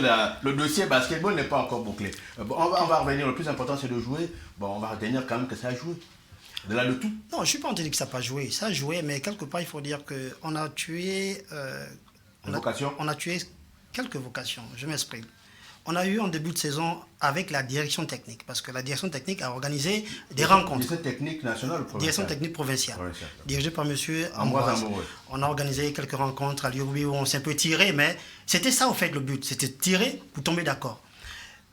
le dossier basketball n'est pas encore bouclé. On va revenir, le plus important c'est de jouer. On va retenir quand même que ça a joué. De là le tout. Non, je ne suis pas en train de dire que ça n'a pas joué. Ça a joué, mais quelque part, il faut dire qu'on a tué... on a tué quelques vocations, je m'exprime. On a eu en début de saison avec la direction technique, parce que la direction technique a organisé des rencontres. Direction technique nationale ou provinciale? Direction technique provinciale, dirigée par M. Ambroise. On a organisé quelques rencontres à Lyobi où on s'est un peu tiré, mais c'était ça au fait le but, c'était tirer pour tomber d'accord.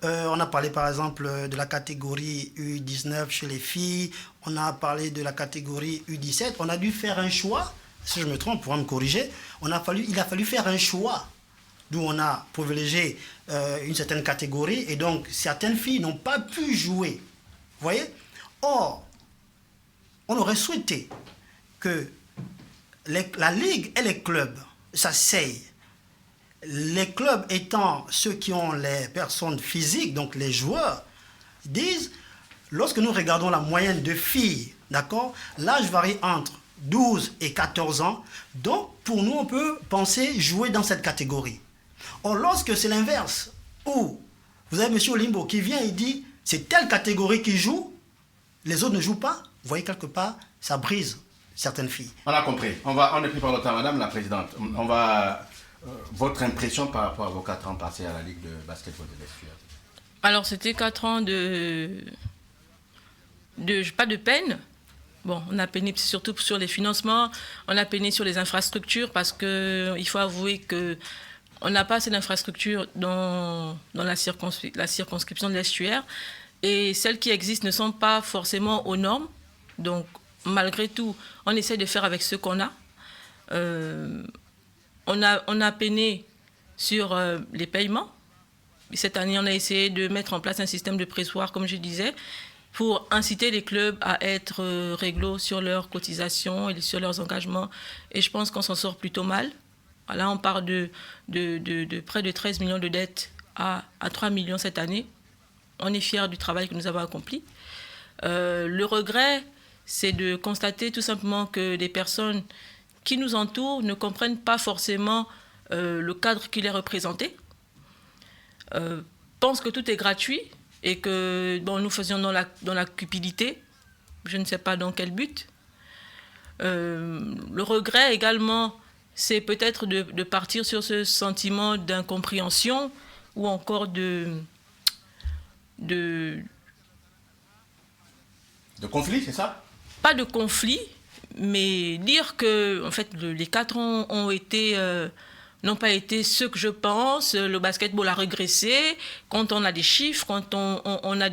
On a parlé par exemple de la catégorie U19 chez les filles, on a parlé de la catégorie U17, on a dû faire un choix, si je me trompe, pour me corriger, il a fallu faire un choix. D'où on a privilégié une certaine catégorie et donc certaines filles n'ont pas pu jouer. Vous voyez? Or, on aurait souhaité que la Ligue et les clubs s'asseyent. Les clubs étant ceux qui ont les personnes physiques, donc les joueurs, disent, lorsque nous regardons la moyenne de filles, d'accord, l'âge varie entre 12 et 14 ans, donc pour nous on peut penser jouer dans cette catégorie. Or, lorsque c'est l'inverse, où vous avez M. Olimbo qui vient et dit c'est telle catégorie qui joue, les autres ne jouent pas, vous voyez quelque part, ça brise certaines filles. On a compris. On est pris par le temps, Madame la Présidente. Votre impression par rapport à vos 4 ans passés à la Ligue de basketball de l'Est? Alors, c'était 4 ans pas de peine. Bon, on a peiné surtout sur les financements, on a peiné sur les infrastructures parce qu'il faut avouer que on n'a pas assez d'infrastructures dans la circonscription de l'estuaire et celles qui existent ne sont pas forcément aux normes. Donc, malgré tout, on essaie de faire avec ce qu'on a. on a peiné sur les paiements. Cette année, on a essayé de mettre en place un système de pressoir, comme je disais, pour inciter les clubs à être réglo sur leurs cotisations et sur leurs engagements. Et je pense qu'on s'en sort plutôt mal. Là, on part de près de 13 millions de dettes à 3 millions cette année. On est fiers du travail que nous avons accompli. Le regret, c'est de constater tout simplement que les personnes qui nous entourent ne comprennent pas forcément le cadre qui les représentait. Pensent que tout est gratuit et que nous faisions dans la cupidité. Je ne sais pas dans quel but. Le regret également, c'est peut-être de partir sur ce sentiment d'incompréhension ou encore de conflit, c'est ça? Pas de conflit, mais dire que en fait, les 4 ans n'ont pas été ce que je pense. Le basketball a régressé. Quand on a des chiffres, quand on a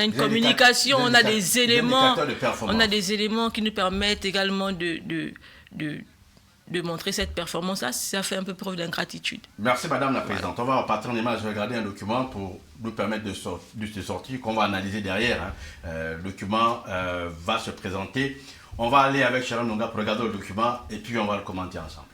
une communication, on a des éléments qui nous permettent également de montrer cette performance-là, ça fait un peu preuve d'ingratitude. Merci Madame la Présidente. On va repartir en image, regarder un document pour nous permettre de sortir, qu'on va analyser derrière. Le document va se présenter. On va aller avec Sharon Nonga pour regarder le document et puis on va le commenter ensemble.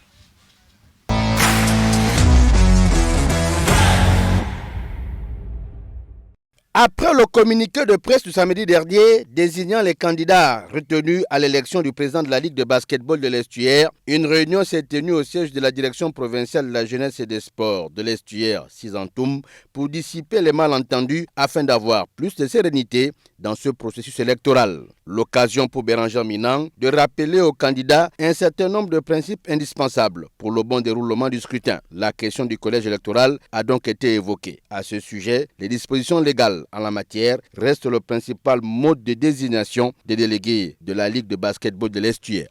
Après le communiqué de presse du samedi dernier désignant les candidats retenus à l'élection du président de la Ligue de basketball de l'Estuaire, une réunion s'est tenue au siège de la direction provinciale de la jeunesse et des sports de l'Estuaire, Sisantoum, pour dissiper les malentendus afin d'avoir plus de sérénité dans ce processus électoral. L'occasion pour Bérangère Minang de rappeler aux candidats un certain nombre de principes indispensables pour le bon déroulement du scrutin. La question du collège électoral a donc été évoquée. À ce sujet, les dispositions légales en la matière restent le principal mode de désignation des délégués de la Ligue de basketball de l'Estuaire.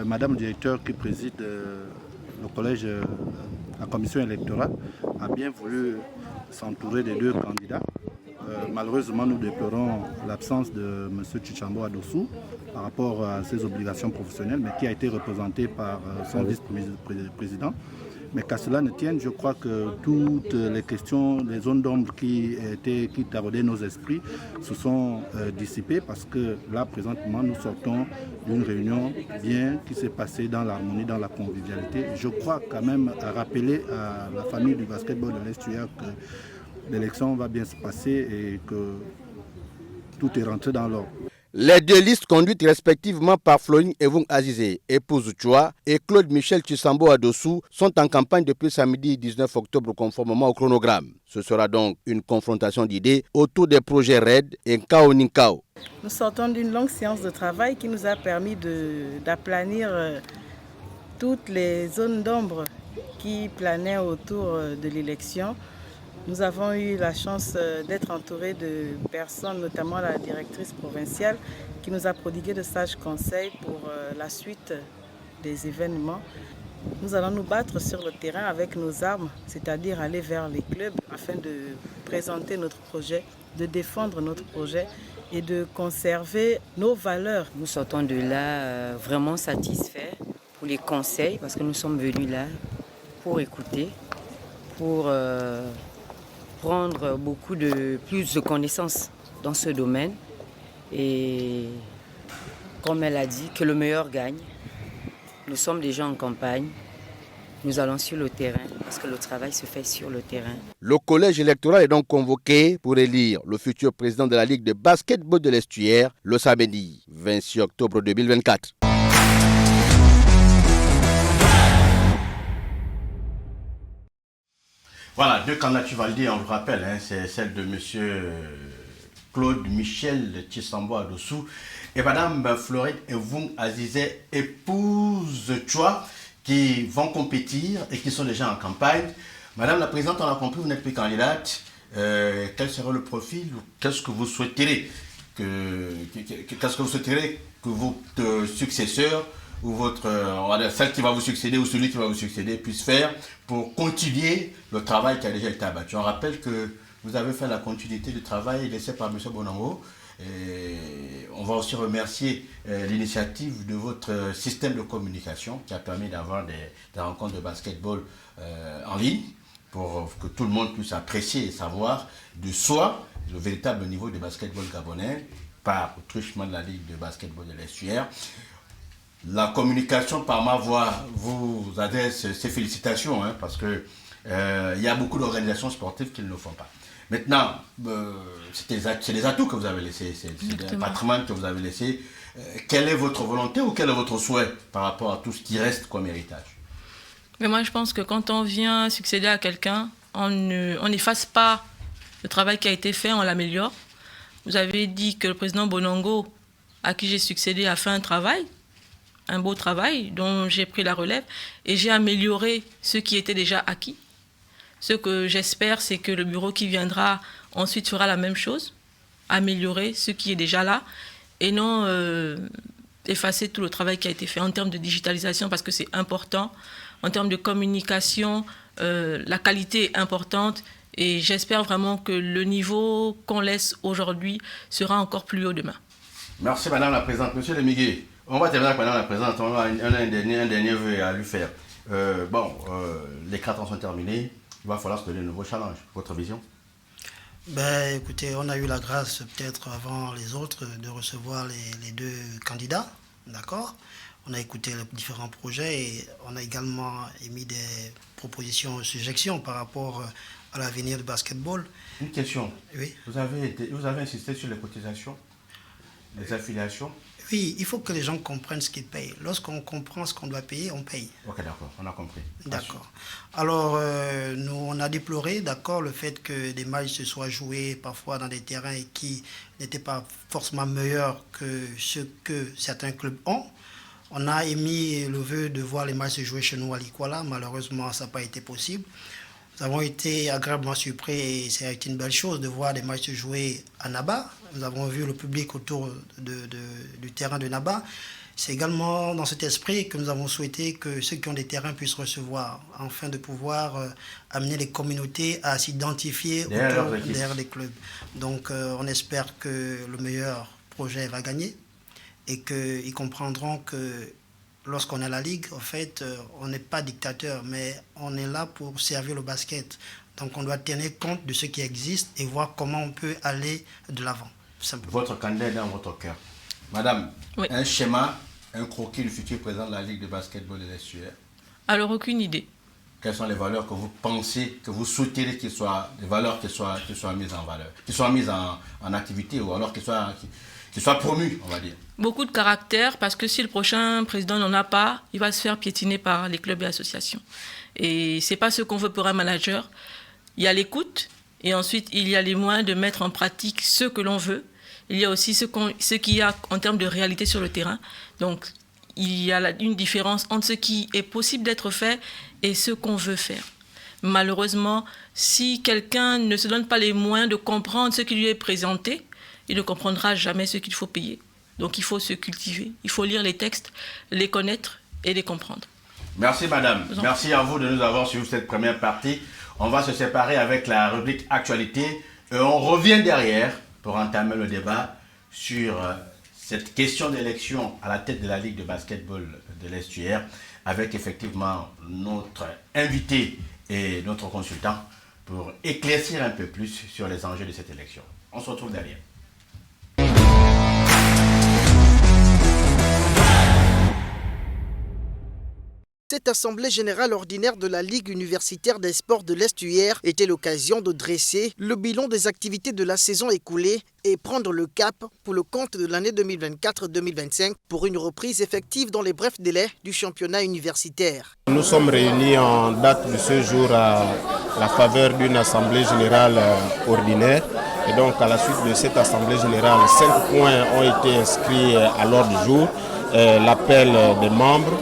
Madame le directeur qui préside le collège, la commission électorale, a bien voulu s'entourer des 2 candidats. Malheureusement, nous déplorons l'absence de M. Tchichambo Adossou par rapport à ses obligations professionnelles, mais qui a été représenté par son vice-président. Mais qu'à cela ne tienne, je crois que toutes les questions, les zones d'ombre qui taraudaient nos esprits se sont dissipées parce que là, présentement, nous sortons d'une réunion bien qui s'est passée dans l'harmonie, dans la convivialité. Je crois quand même à rappeler à la famille du basketball de l'Estuaire que l'élection va bien se passer et que tout est rentré dans l'ordre. Les 2 listes conduites respectivement par Florine Evung Azizé, épouse Chua, et Claude Michel Tchissambo Adossou sont en campagne depuis samedi 19 octobre conformément au chronogramme. Ce sera donc une confrontation d'idées autour des projets RED et Nkao Ninkao. Nous sortons d'une longue séance de travail qui nous a permis d'aplanir toutes les zones d'ombre qui planaient autour de l'élection. Nous avons eu la chance d'être entourés de personnes, notamment la directrice provinciale, qui nous a prodigué de sages conseils pour la suite des événements. Nous allons nous battre sur le terrain avec nos armes, c'est-à-dire aller vers les clubs afin de présenter notre projet, de défendre notre projet et de conserver nos valeurs. Nous sortons de là vraiment satisfaits pour les conseils parce que nous sommes venus là pour écouter, pour prendre plus de connaissances dans ce domaine et comme elle a dit, que le meilleur gagne. Nous sommes déjà en campagne, nous allons sur le terrain parce que le travail se fait sur le terrain. Le collège électoral est donc convoqué pour élire le futur président de la Ligue de basketball de l'Estuaire le samedi 26 octobre 2024. Voilà, 2 candidatures validées, on vous rappelle, c'est celle de M. Claude Michel Tchissambo Adossou et Mme Florine Evung Azizé, épouse Chua, qui vont compétir et qui sont déjà en campagne. Madame la Présidente, on a compris, vous n'êtes plus candidate. Quel sera le profil? Qu'est-ce que vous souhaiterez que votre successeur ou celle qui va vous succéder ou celui qui va vous succéder puisse faire pour continuer le travail qui a déjà été abattu? On rappelle que vous avez fait la continuité du travail laissé par M. Bonango. Et on va aussi remercier l'initiative de votre système de communication qui a permis d'avoir des rencontres de basketball en ligne pour que tout le monde puisse apprécier et savoir de soi le véritable niveau du basketball gabonais par le truchement de la Ligue de basketball de l'Estuaire. La communication par ma voix vous adresse ces félicitations parce que il y a beaucoup d'organisations sportives qui ne le font pas. Maintenant, c'est des atouts que vous avez laissés, c'est un patrimoine que vous avez laissé. Quelle est votre volonté ou quel est votre souhait par rapport à tout ce qui reste comme héritage? Mais moi, je pense que quand on vient succéder à quelqu'un, on n'efface pas le travail qui a été fait, on l'améliore. Vous avez dit que le président Bonongo, à qui j'ai succédé, a fait un beau travail dont j'ai pris la relève et j'ai amélioré ce qui était déjà acquis. Ce que j'espère, c'est que le bureau qui viendra ensuite fera la même chose, améliorer ce qui est déjà là et non effacer tout le travail qui a été fait en termes de digitalisation parce que c'est important, en termes de communication, la qualité est importante et j'espère vraiment que le niveau qu'on laisse aujourd'hui sera encore plus haut demain. Merci Madame la Présidente. Monsieur Lemigué, on va terminer avec Madame la Présidente, on a un dernier vœu à lui faire. Les 4 ans sont terminés, il va falloir se donner un nouveau challenge. Votre vision? Écoutez, on a eu la grâce peut-être avant les autres de recevoir les deux candidats, d'accord? On a écouté les différents projets et on a également émis des propositions, suggestions par rapport à l'avenir du basketball. Une question. Oui. Vous avez insisté sur les cotisations, les affiliations? Oui, il faut que les gens comprennent ce qu'ils payent. Lorsqu'on comprend ce qu'on doit payer, on paye. Ok, d'accord, on a compris. D'accord. Alors, nous, on a déploré, d'accord, le fait que des matchs se soient joués parfois dans des terrains qui n'étaient pas forcément meilleurs que ceux que certains clubs ont. On a émis le vœu de voir les matchs se jouer chez nous à Likwala. Malheureusement, ça n'a pas été possible. Nous avons été agréablement surpris et c'est une belle chose de voir des matchs se jouer à Naba. Nous avons vu le public autour du terrain de Naba. C'est également dans cet esprit que nous avons souhaité que ceux qui ont des terrains puissent recevoir, afin de pouvoir amener les communautés à s'identifier derrière les clubs. Donc on espère que le meilleur projet va gagner et qu'ils comprendront que lorsqu'on est à la Ligue, en fait, on n'est pas dictateur, mais on est là pour servir le basket. Donc on doit tenir compte de ce qui existe et voir comment on peut aller de l'avant. Votre candidat est dans votre cœur. Madame, oui. Un schéma, un croquis du futur président de la Ligue de basketball de l'Estuaire? Alors, aucune idée. Quelles sont les valeurs que vous pensez, que vous souhaitez qu'ils soient, des valeurs qui soient mises en valeur, qui soient mises en activité ou alors qui soient promues, on va dire? Beaucoup de caractère, parce que si le prochain président n'en a pas, il va se faire piétiner par les clubs et associations. Et ce n'est pas ce qu'on veut pour un manager. Il y a l'écoute, et ensuite il y a les moyens de mettre en pratique ce que l'on veut. Il y a aussi ce qu'il y a en termes de réalité sur le terrain. Donc il y a une différence entre ce qui est possible d'être fait et ce qu'on veut faire. Malheureusement, si quelqu'un ne se donne pas les moyens de comprendre ce qui lui est présenté, il ne comprendra jamais ce qu'il faut payer. Donc il faut se cultiver, il faut lire les textes, les connaître et les comprendre. Merci madame, merci à vous de nous avoir suivi cette première partie. On va se séparer avec la rubrique actualité et on revient derrière pour entamer le débat sur cette question d'élection à la tête de la Ligue de basketball de l'Estuaire avec effectivement notre invité et notre consultant pour éclaircir un peu plus sur les enjeux de cette élection. On se retrouve derrière. Cette assemblée générale ordinaire de la Ligue universitaire des sports de l'Estuaire était l'occasion de dresser le bilan des activités de la saison écoulée et prendre le cap pour le compte de l'année 2024-2025 pour une reprise effective dans les brefs délais du championnat universitaire. Nous sommes réunis en date de ce jour à la faveur d'une assemblée générale ordinaire. Et donc à la suite de cette assemblée générale, 5 points ont été inscrits à l'ordre du jour. L'appel des membres.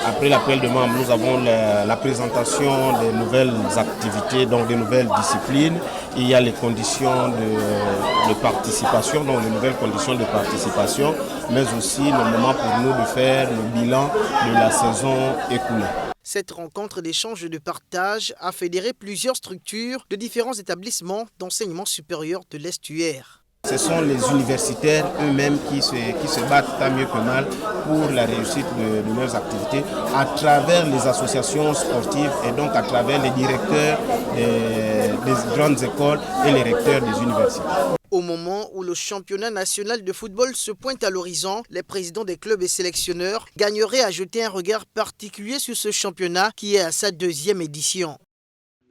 Après l'appel de membres, nous avons la présentation des nouvelles activités, donc des nouvelles disciplines. Il y a les conditions de participation, donc les nouvelles conditions de participation, mais aussi le moment pour nous de faire le bilan de la saison écoulée. Cette rencontre d'échange et de partage a fédéré plusieurs structures de différents établissements d'enseignement supérieur de l'Estuaire. Ce sont les universitaires eux-mêmes qui se battent tant mieux que mal pour la réussite de leurs activités à travers les associations sportives et donc à travers les directeurs des grandes écoles et les recteurs des universités. Au moment où le championnat national de football se pointe à l'horizon, les présidents des clubs et sélectionneurs gagneraient à jeter un regard particulier sur ce championnat qui est à sa 2e édition.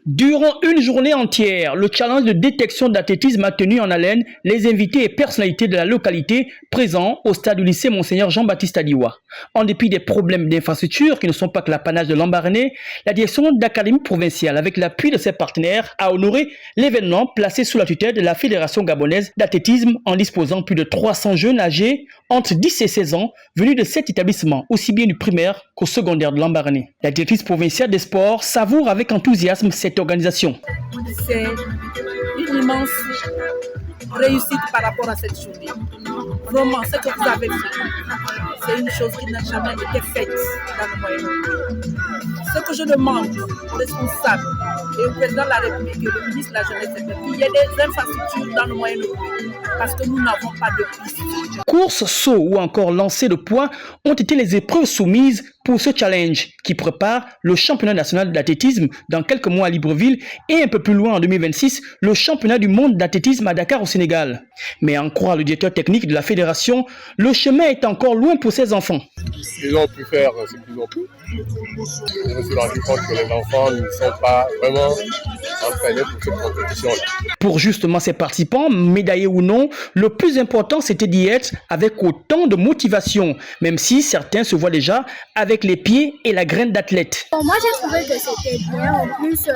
Durant une journée entière, le challenge de détection d'athlétisme a tenu en haleine les invités et personnalités de la localité présents au stade du lycée Monseigneur Jean-Baptiste Adiwa. En dépit des problèmes d'infrastructure qui ne sont pas que l'apanage de Lambaréné, la direction d'académie provinciale, avec l'appui de ses partenaires, a honoré l'événement placé sous la tutelle de la Fédération gabonaise d'athlétisme en disposant plus de 300 jeunes âgés entre 10 et 16 ans venus de 7 établissements, aussi bien du primaire qu'au secondaire de Lambaréné. La directrice provinciale des sports savoure avec enthousiasme cette organisation. C'est une immense réussite par rapport à cette journée. Vraiment, ce que vous avez fait, c'est une chose qui n'a jamais été faite dans le Moyen-Orient. Ce que je demande aux responsables et au président de la République et au ministre de la Jeunesse, c'est qu'il y ait des infrastructures dans le Moyen-Orient parce que nous n'avons pas de piste. Course, saut ou encore lancer de poids ont été les épreuves soumises pour ce challenge qui prépare le championnat national d'athlétisme dans quelques mois à Libreville et un peu plus loin en 2026, le championnat du monde d'athlétisme à Dakar au Sénégal. Mais en croire le directeur technique de la fédération, le chemin est encore loin pour ces enfants. Ils ont pu faire ce qu'ils ont pu. Je me suis rendu compte que les enfants ne sont pas vraiment entraînés pour cette compétition-là. Pour justement ces participants, médaillés ou non, le plus important c'était d'y être avec autant de motivation, même si certains se voient déjà avec les pieds et la graine d'athlète. Moi j'ai trouvé que c'était bien, en plus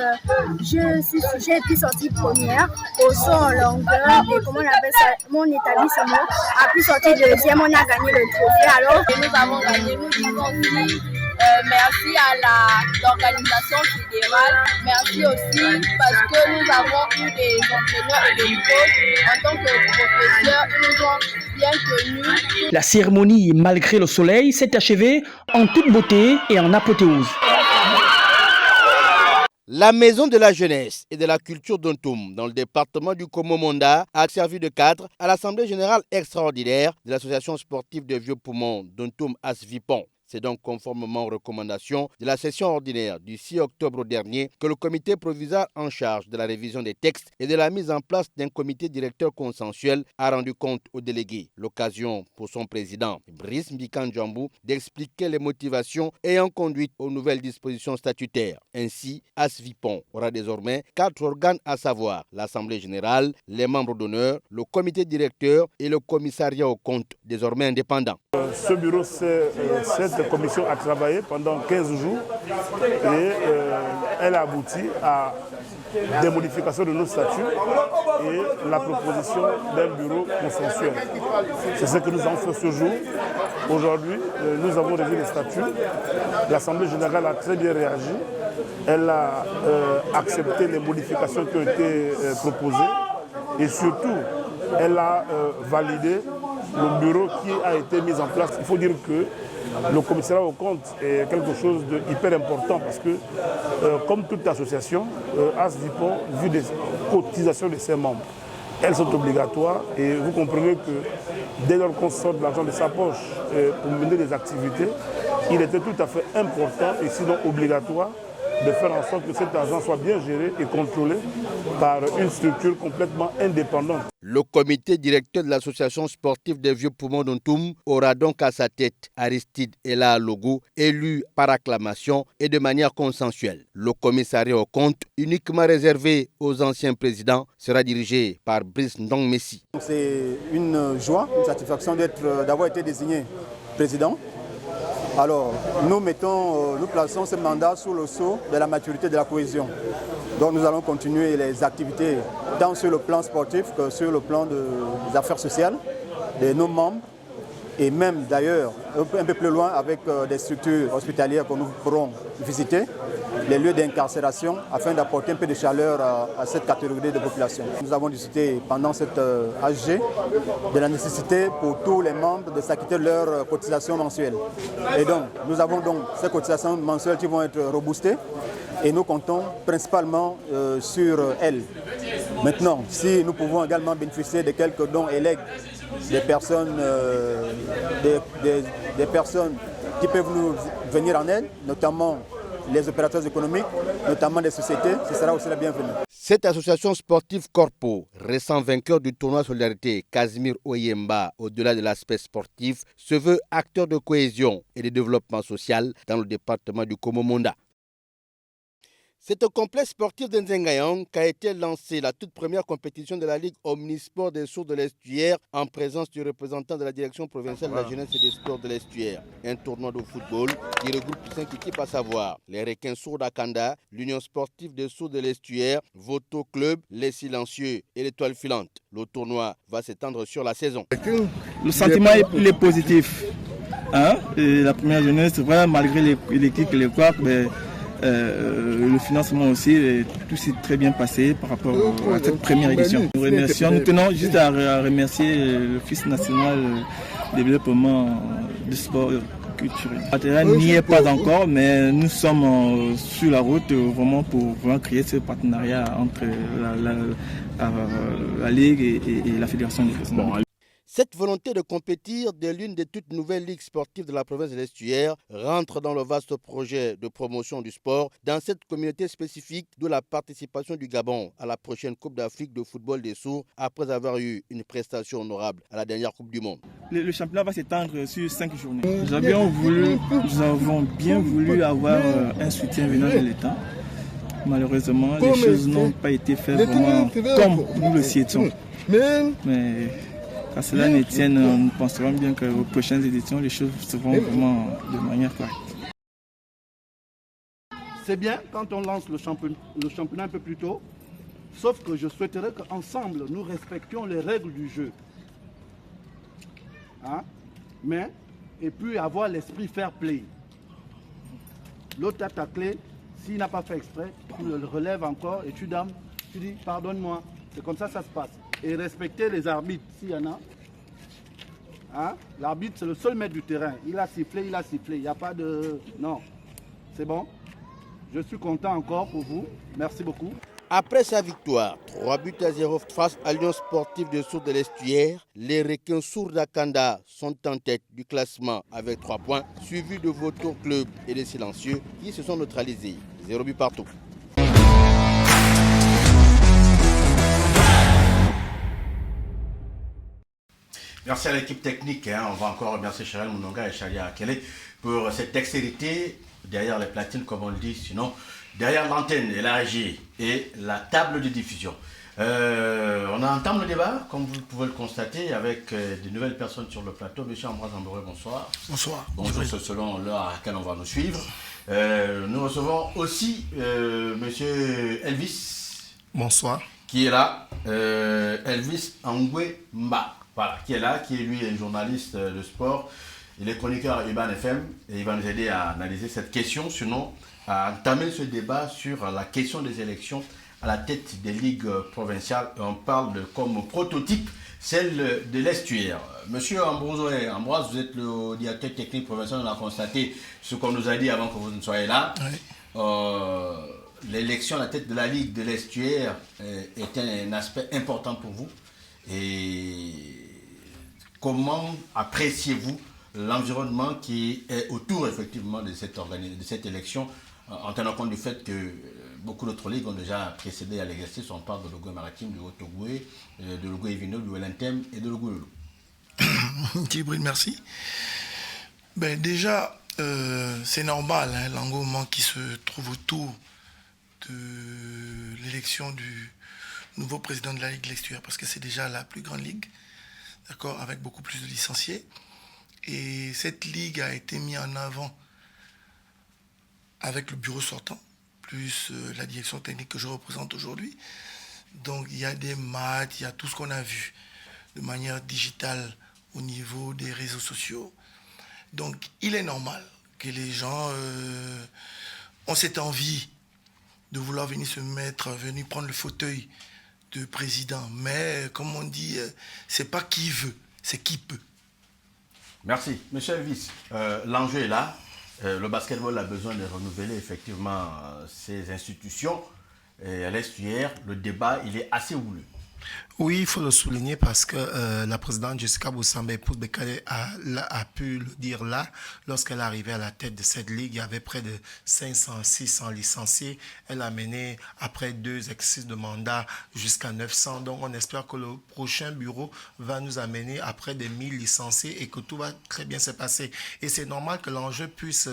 j'ai pu sortir première au saut en longueur et comment on appelle ça, mon établissement a pu sortir deuxième, on a gagné le trophée alors. Et nous avons gagné, nous disons aussi merci à l'organisation fédérale, merci aussi parce que nous avons eu des entraîneurs et des coachs en tant que professeurs, ils nous ont bien tenus. La cérémonie, malgré le soleil, s'est achevée en toute beauté et en apothéose. La Maison de la Jeunesse et de la Culture d'Ontoum, dans le département du Komo-Monda, a servi de cadre à l'Assemblée Générale Extraordinaire de l'Association Sportive des Vieux Poumons d'Ontoum Asvipon. C'est donc conformément aux recommandations de la session ordinaire du 6 octobre dernier que le comité provisoire en charge de la révision des textes et de la mise en place d'un comité directeur consensuel a rendu compte aux délégués. L'occasion pour son président, Brice Mbikan-Djambou, d'expliquer les motivations ayant conduit aux nouvelles dispositions statutaires. Ainsi, Asvipon aura désormais 4 organes à savoir l'Assemblée générale, les membres d'honneur, le comité directeur et le commissariat aux comptes, désormais indépendant. Ce bureau, cette commission a travaillé pendant 15 jours et elle a abouti à des modifications de nos statuts et la proposition d'un bureau consensuel. C'est ce que nous avons fait ce jour. Aujourd'hui, nous avons revu les statuts. L'Assemblée générale a très bien réagi. Elle a accepté les modifications qui ont été proposées et surtout, elle a validé le bureau qui a été mis en place. Il faut dire que le commissariat aux comptes est quelque chose d'hyper important parce que, comme toute association, Asvipon, vu des cotisations de ses membres, elles sont obligatoires et vous comprenez que dès lors qu'on sort de l'argent de sa poche pour mener des activités, il était tout à fait important et sinon obligatoire de faire en sorte que cet argent soit bien géré et contrôlé par une structure complètement indépendante. Le comité directeur de l'association sportive des Vieux Poumons d'Ontoum aura donc à sa tête Aristide Ella Logo, élu par acclamation et de manière consensuelle. Le commissariat aux comptes, uniquement réservé aux anciens présidents, sera dirigé par Brice Ndong Messi. C'est une joie, une satisfaction d'avoir été désigné président. Alors, nous plaçons ce mandat sous le sceau de la maturité de la cohésion. Donc nous allons continuer les activités tant sur le plan sportif que sur le plan des affaires sociales de nos membres et même d'ailleurs un peu plus loin avec des structures hospitalières que nous pourrons visiter, les lieux d'incarcération afin d'apporter un peu de chaleur à cette catégorie de population. Nous avons discuté pendant cette AG de la nécessité pour tous les membres de s'acquitter de leurs cotisations mensuelles. Et donc nous avons donc ces cotisations mensuelles qui vont être reboostées et nous comptons principalement sur elles. Maintenant, si nous pouvons également bénéficier de quelques dons et legs des personnes, des personnes qui peuvent nous venir en aide, notamment les opérateurs économiques, notamment des sociétés, ce sera aussi la bienvenue. Cette association sportive Corpo, récent vainqueur du tournoi Solidarité Casimir Oyemba, au-delà de l'aspect sportif, se veut acteur de cohésion et de développement social dans le département du Komomonda. C'est au complexe sportif d'Nzengayang qu'a été lancée la toute première compétition de la Ligue Omnisport des Sourds de l'Estuaire en présence du représentant de la direction provinciale de la jeunesse et des sports de l'Estuaire. Un tournoi de football qui regroupe 5 équipes à savoir les Requins Sourds d'Akanda, l'Union sportive des Sourds de l'Estuaire, Voto Club, les Silencieux et l'Étoile Filante. Le tournoi va s'étendre sur la saison. Le sentiment est positif. Hein? Et la première jeunesse, voilà, malgré les clics et les couacs, le financement aussi, tout s'est très bien passé par rapport à cette première édition. Nous tenons juste à remercier l'Office national de développement du sport culturel. Le terrain n'y est pas encore, mais nous sommes sur la route vraiment pour créer ce partenariat entre la Ligue et la Fédération des Fédérations. Cette volonté de compétir de l'une des toutes nouvelles ligues sportives de la province de l'Estuaire rentre dans le vaste projet de promotion du sport dans cette communauté spécifique, d'où la participation du Gabon à la prochaine Coupe d'Afrique de football des sourds après avoir eu une prestation honorable à la dernière Coupe du Monde. Le championnat va s'étendre sur 5 journées. Nous avons bien voulu avoir un soutien venant de l'État. Malheureusement, les choses n'ont pas été faites vraiment comme nous le souhaitons. Mais à cela ne tienne, nous penserons bien qu'aux prochaines éditions, les choses seront vraiment de manière correcte. C'est bien quand on lance le championnat un peu plus tôt, sauf que je souhaiterais qu'ensemble, nous respections les règles du jeu. Hein? Et puis avoir l'esprit fair play. L'autre t'a taclé, s'il n'a pas fait exprès, tu le relèves encore et tu dis pardonne-moi. C'est comme ça que ça se passe. Et respecter les arbitres, s'il y en a. Hein? L'arbitre, c'est le seul maître du terrain. Il a sifflé. Il n'y a pas de... Non. C'est bon? Je suis content encore pour vous. Merci beaucoup. Après sa victoire, 3-0 face à l'Union sportive de Sourds de l'Estuaire, les Requins Sourds d'Akanda sont en tête du classement avec 3 points, suivis de Voto Club et des Silencieux qui se sont neutralisés. 0 but partout. Merci à l'équipe technique. On va encore remercier Cheryl Mounonga et Chalia Akele pour cette dextérité derrière les platines, comme on le dit, sinon derrière l'antenne et la régie et la table de diffusion. On entame le débat, comme vous pouvez le constater, avec de nouvelles personnes sur le plateau. Monsieur Ambroise Amboré, bonsoir. Bonsoir. Bonjour, c'est selon l'heure à laquelle on va nous suivre. Nous recevons aussi Monsieur Elvis. Bonsoir. Qui est là, Elvis Angwe-Mba. Voilà, qui est là, qui est lui un journaliste de sport. Il est chroniqueur à Urban FM et il va nous aider à analyser cette question, sinon à entamer ce débat sur la question des élections à la tête des ligues provinciales. On parle comme prototype celle de l'Estuaire. Monsieur Ambroise, vous êtes le directeur technique provincial, on a constaté ce qu'on nous a dit avant que vous ne soyez là. Oui. L'élection à la tête de la ligue de l'Estuaire est un aspect important pour vous. Et comment appréciez-vous l'environnement qui est autour effectivement de cette élection, en tenant compte du fait que beaucoup d'autres ligues ont déjà précédé à l'exercice? On parle de l'Ogooué Maritime, du Haut-Ogooué, de l'Ogooué Vino, du Welentem et de l'Ogooué Lolo. Djibril, merci. Déjà, c'est normal, l'engouement qui se trouve autour de l'élection du nouveau président de la Ligue de l'Estuaire, parce que c'est déjà la plus grande ligue, d'accord, avec beaucoup plus de licenciés. Et cette ligue a été mise en avant avec le bureau sortant, plus la direction technique que je représente aujourd'hui. Donc il y a des maths, il y a tout ce qu'on a vu de manière digitale au niveau des réseaux sociaux. Donc il est normal que les gens ont cette envie de vouloir venir venir prendre le fauteuil de président. Mais comme on dit, c'est pas qui veut, c'est qui peut. Merci. Monsieur Elvis, l'enjeu est là. Le basketball a besoin de renouveler effectivement ses institutions. à l'estuaire, le débat il est assez houleux. Oui, il faut le souligner parce que la présidente Jessica Boussamba, épouse Bekele, a pu le dire là. Lorsqu'elle est arrivée à la tête de cette ligue, il y avait près de 500-600 licenciés. Elle a mené, après 2 exercices de mandat, jusqu'à 900. Donc on espère que le prochain bureau va nous amener à près de 1000 licenciés et que tout va très bien se passer. Et c'est normal que l'enjeu puisse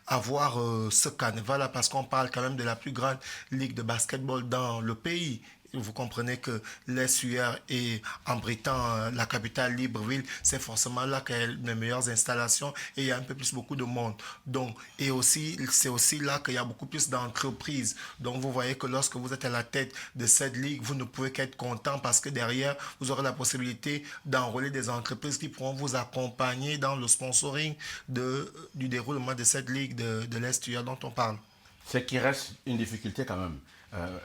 avoir ce carnaval-là parce qu'on parle quand même de la plus grande ligue de basketball dans le pays. Vous comprenez que l'estuaire est abritant la capitale Libreville, c'est forcément là qu'il y a les meilleures installations et il y a un peu plus beaucoup de monde. Donc, et aussi, c'est aussi là qu'il y a beaucoup plus d'entreprises. Donc vous voyez que lorsque vous êtes à la tête de cette ligue, vous ne pouvez qu'être content parce que derrière, vous aurez la possibilité d'enrôler des entreprises qui pourront vous accompagner dans le sponsoring du déroulement de cette ligue de l'estuaire dont on parle. C'est qu'il reste une difficulté quand même.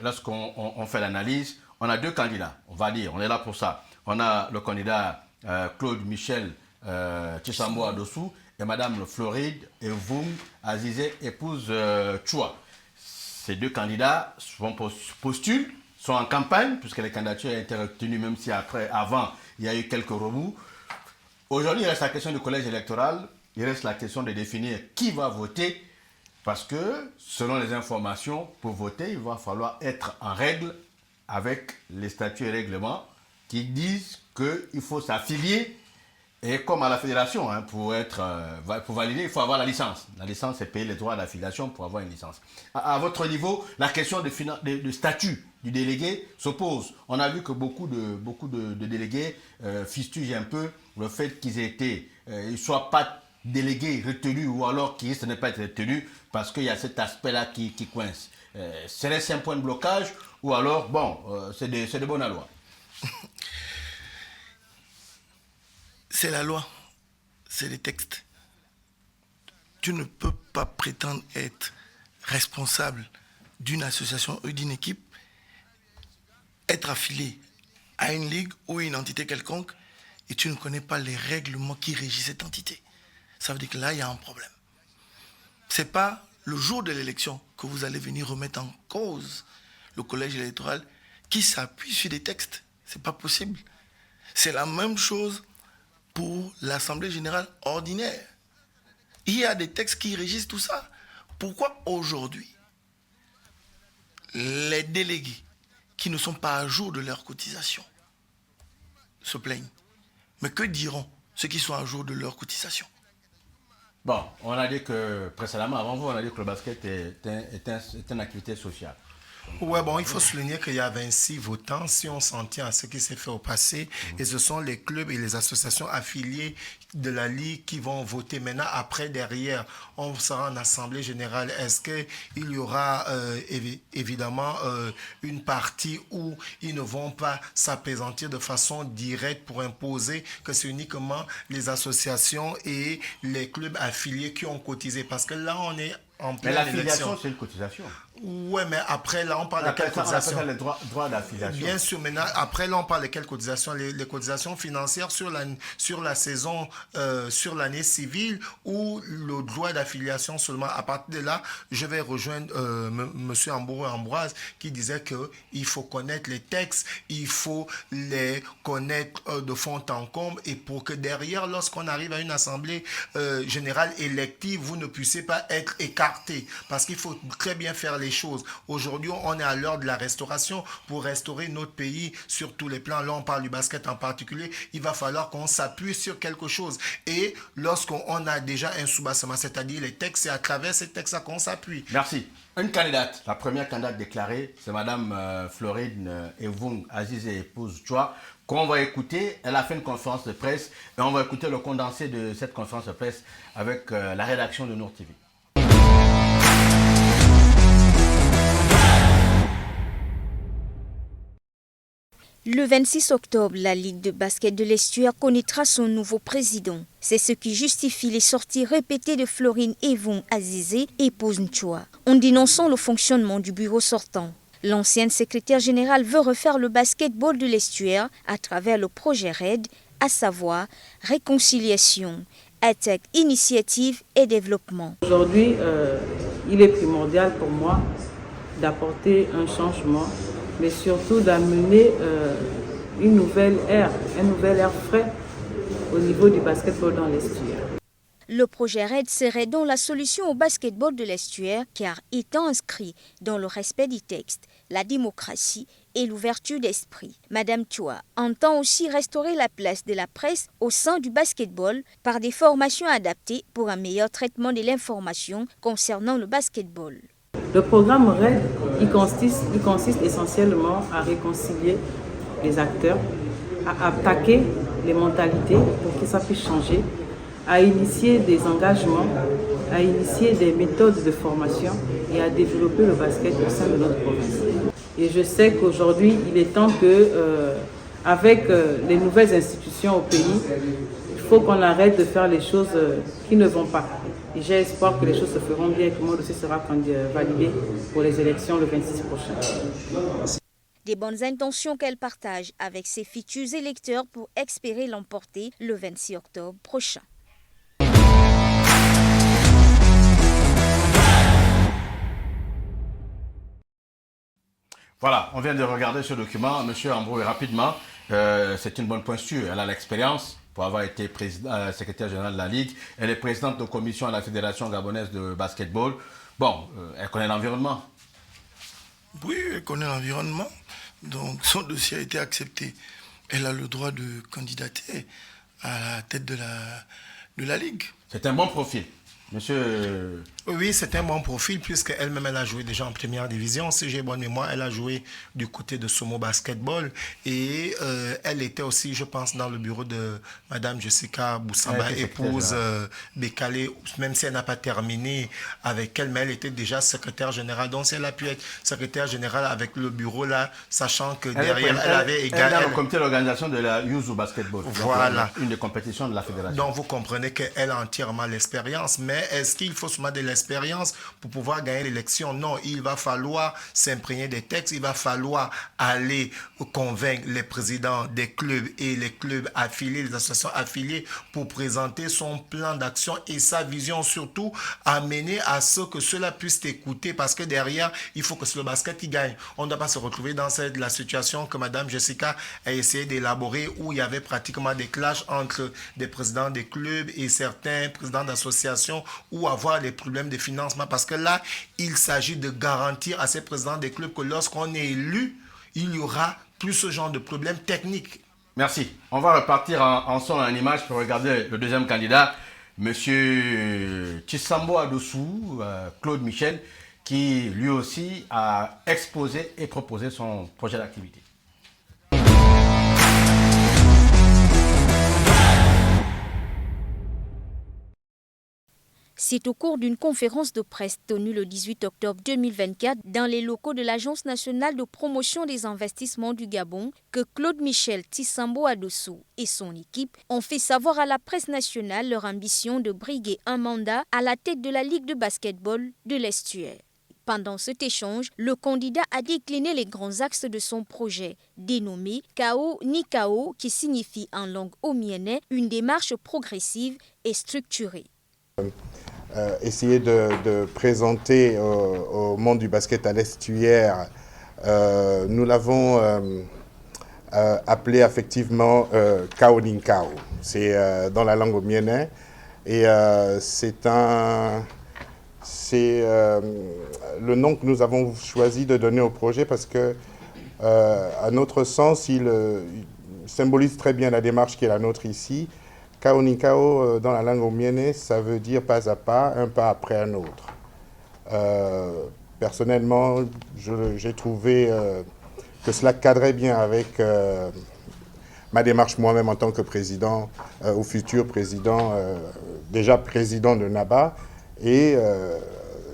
Lorsqu'on fait l'analyse, on a 2 candidats, on va dire, on est là pour ça. On a le candidat Claude Michel Tshisambo Adossou et Madame Floride Evung Azizé, épouse Chua. Ces 2 candidats postulent, sont en campagne, puisque les candidatures ont été retenues, même si avant, il y a eu quelques remous. Aujourd'hui, il reste la question du collège électoral, il reste la question de définir qui va voter. Parce que, selon les informations, pour voter, il va falloir être en règle avec les statuts et règlements qui disent qu'il faut s'affilier. Et comme à la fédération, hein, pour valider, il faut avoir la licence. La licence, c'est payer les droits d'affiliation pour avoir une licence. À votre niveau, la question de statut du délégué se pose. On a vu que beaucoup de délégués fustigent un peu le fait qu'ils ne soient pas délégués retenus ou alors qui risquent de ne pas être retenus parce qu'il y a cet aspect-là qui coince. Serait-ce un point de blocage ou alors, bon, c'est de bonne loi? C'est la loi, c'est les textes. Tu ne peux pas prétendre être responsable d'une association ou d'une équipe, être affilié à une ligue ou une entité quelconque et tu ne connais pas les règlements qui régissent cette entité. Ça veut dire que là, il y a un problème. Ce n'est pas le jour de l'élection que vous allez venir remettre en cause le collège électoral qui s'appuie sur des textes. Ce n'est pas possible. C'est la même chose pour l'Assemblée générale ordinaire. Il y a des textes qui régissent tout ça. Pourquoi aujourd'hui, les délégués qui ne sont pas à jour de leur cotisation se plaignent? Mais que diront ceux qui sont à jour de leur cotisation? Bon, on a dit que, précédemment, avant vous, on a dit que le basket est une activité sociale. Ouais, bon, il faut souligner qu'il y a 26 votants, si on s'en tient à ce qui s'est fait au passé, et ce sont les clubs et les associations affiliées de la Ligue qui vont voter. Maintenant, après, derrière, on sera en assemblée générale. Est-ce qu'il y aura évidemment une partie où ils ne vont pas s'apaisantir de façon directe pour imposer que c'est uniquement les associations et les clubs affiliés qui ont cotisé? Parce que là, on est en pleine élection. Mais l'affiliation, c'est une cotisation. Ouais, mais après, là, on parle de quelles cotisations? On appelle ça les droits d'affiliation. Bien sûr, maintenant, après, là, on parle de quelles cotisations? Les cotisations financières sur la saison, sur l'année civile ou le droit d'affiliation seulement. À partir de là, je vais rejoindre M. Ambroise qui disait qu'il faut connaître les textes, il faut les connaître de fond en comble et pour que derrière, lorsqu'on arrive à une assemblée générale élective, vous ne puissiez pas être écarté parce qu'il faut très bien faire les choses. Aujourd'hui, on est à l'heure de la restauration pour restaurer notre pays sur tous les plans. Là, on parle du basket en particulier. Il va falloir qu'on s'appuie sur quelque chose. Et lorsqu'on a déjà un soubassement, c'est-à-dire les textes, c'est à travers ces textes qu'on s'appuie. Merci. Une candidate, la première candidate déclarée, c'est Madame Floride Evung Azizé, épouse Chua, qu'on va écouter. Elle a fait une conférence de presse et on va écouter le condensé de cette conférence de presse avec la rédaction de Nour TV. Le 26 octobre, la Ligue de basket de l'Estuaire connaîtra son nouveau président. C'est ce qui justifie les sorties répétées de Florine Evung Azizé, épouse Nchoua, en dénonçant le fonctionnement du bureau sortant. L'ancienne secrétaire générale veut refaire le basketball de l'Estuaire à travers le projet RAID, à savoir réconciliation, attaque, initiative et développement. Aujourd'hui, il est primordial pour moi d'apporter un changement, mais surtout d'amener une nouvelle ère, un nouvel air frais au niveau du basketball dans l'estuaire. Le projet RED serait donc la solution au basketball de l'estuaire car étant inscrit dans le respect du texte, la démocratie et l'ouverture d'esprit. Madame Chua entend aussi restaurer la place de la presse au sein du basketball par des formations adaptées pour un meilleur traitement de l'information concernant le basketball. Le programme RED il consiste essentiellement à réconcilier les acteurs, à attaquer les mentalités pour que ça puisse changer, à initier des engagements, à initier des méthodes de formation et à développer le basket au sein de notre province. Et je sais qu'aujourd'hui, il est temps que, avec les nouvelles institutions au pays, il faut qu'on arrête de faire les choses qui ne vont pas. Et j'ai espoir que les choses se feront bien et que mon dossier sera validé pour les élections le 26 prochain. Des bonnes intentions qu'elle partage avec ses futurs électeurs pour espérer l'emporter le 26 octobre prochain. Voilà, on vient de regarder ce document. Monsieur Ambroue, rapidement, c'est une bonne pointure. Elle a l'expérience pour avoir été secrétaire générale de la Ligue. Elle est présidente de commission à la Fédération gabonaise de basketball. Bon, elle connaît l'environnement. Oui, elle connaît l'environnement. Donc, son dossier a été accepté. Elle a le droit de candidater à la tête de la Ligue. C'est un bon profil. Monsieur... Oui, c'est un bon profil puisqu'elle-même, elle a joué déjà en première division. Si j'ai bonne mémoire, elle a joué du côté de Somo Basketball. Et elle était aussi, je pense, dans le bureau de Madame Jessica Boussamba, épouse Bekale, même si elle n'a pas terminé avec elle, mais elle était déjà secrétaire générale. Donc, si elle a pu être secrétaire générale avec le bureau là, sachant que derrière, elle avait également... Elle est dans le comité d'organisation de la Yuzu Basketball. Voilà. Une des compétitions de la fédération. Donc, vous comprenez qu'elle a entièrement l'expérience. Mais est-ce qu'il faut seulement de l'expérience pour pouvoir gagner l'élection? Non, il va falloir s'imprégner des textes, il va falloir aller convaincre les présidents des clubs et les clubs affiliés, les associations affiliées pour présenter son plan d'action et sa vision, surtout amener à ce que cela puisse écouter parce que derrière, il faut que le basket il gagne. On ne doit pas se retrouver dans la situation que Madame Jessica a essayé d'élaborer où il y avait pratiquement des clashs entre des présidents des clubs et certains présidents d'associations ou avoir des problèmes de financement parce que là, il s'agit de garantir à ces présidents des clubs que lorsqu'on est élu, il n'y aura plus ce genre de problème technique. Merci. On va repartir en son et en image pour regarder le deuxième candidat, Monsieur Tshisambo Adossou, Claude Michel, qui lui aussi a exposé et proposé son projet d'activité. C'est au cours d'une conférence de presse tenue le 18 octobre 2024 dans les locaux de l'Agence nationale de promotion des investissements du Gabon que Claude Michel Tshisambo Adossou et son équipe ont fait savoir à la presse nationale leur ambition de briguer un mandat à la tête de la Ligue de basketball de l'estuaire. Pendant cet échange, le candidat a décliné les grands axes de son projet, dénommé Kao ni Kao, qui signifie en langue omienais une démarche progressive et structurée. Essayer de présenter au monde du basket à l'estuaire, nous l'avons appelé effectivement Kao ni Kao. C'est dans la langue omienais et c'est le nom que nous avons choisi de donner au projet parce que, à notre sens, il symbolise très bien la démarche qui est la nôtre ici. Kao ni Kao, dans la langue omienais, ça veut dire pas à pas, un pas après un autre. Personnellement, j'ai trouvé que cela cadrait bien avec ma démarche moi-même en tant que président, ou futur président, déjà président de NABA, et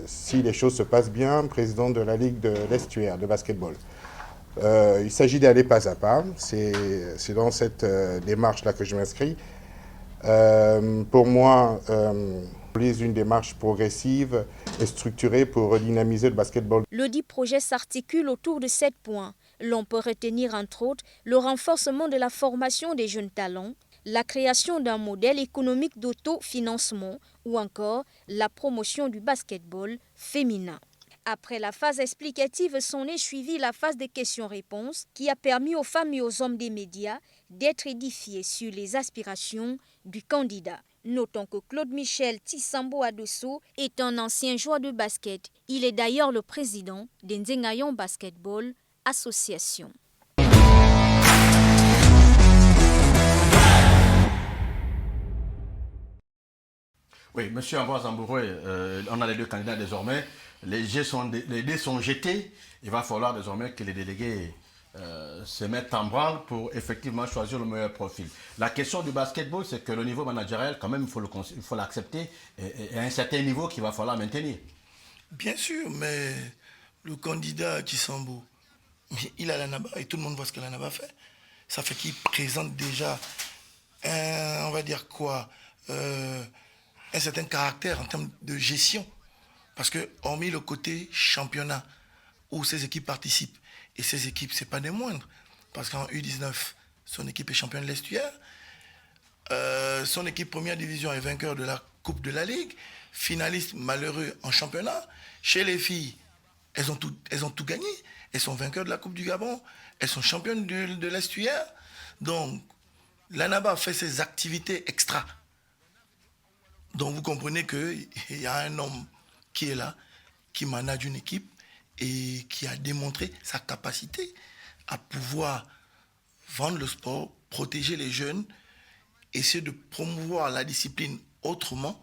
si les choses se passent bien, président de la Ligue de l'estuaire de basketball. Il s'agit d'aller pas à pas, c'est dans cette démarche-là que je m'inscris. Pour moi, une démarche progressive et structurée pour redynamiser le basketball. Le dit projet s'articule autour de 7 points. L'on peut retenir entre autres le renforcement de la formation des jeunes talents, la création d'un modèle économique d'autofinancement ou encore la promotion du basketball féminin. Après la phase explicative, s'en est suivie la phase des questions-réponses qui a permis aux femmes et aux hommes des médias d'être édifiés sur les aspirations du candidat. Notons que Claude Michel Tissambo Adosso est un ancien joueur de basket. Il est d'ailleurs le président d'Nzengayon Basketball Association. Oui, M. Ambroise Ambouroué, on a les deux candidats désormais. Les dés sont jetés. Il va falloir désormais que les délégués se mettent en branle pour effectivement choisir le meilleur profil. La question du basketball, c'est que le niveau managérial, quand même, il faut l'accepter, et à un certain niveau qu'il va falloir maintenir. Bien sûr, mais le candidat Tissambo, il a la NABA et tout le monde voit ce que la NABA fait. Ça fait qu'il présente déjà on va dire quoi, un certain caractère en termes de gestion. Parce que, hormis le côté championnat, où ces équipes participent, et ces équipes, ce n'est pas des moindres, parce qu'en U19, son équipe est championne de l'Estuaire, son équipe première division est vainqueur de la Coupe de la Ligue, finaliste malheureux en championnat. Chez les filles, elles ont tout gagné, elles sont vainqueurs de la Coupe du Gabon, elles sont championnes de l'Estuaire. Donc, l'ANABA fait ses activités extra. Donc vous comprenez qu'il y a un homme qui est là, qui manage une équipe et qui a démontré sa capacité à pouvoir vendre le sport, protéger les jeunes, essayer de promouvoir la discipline autrement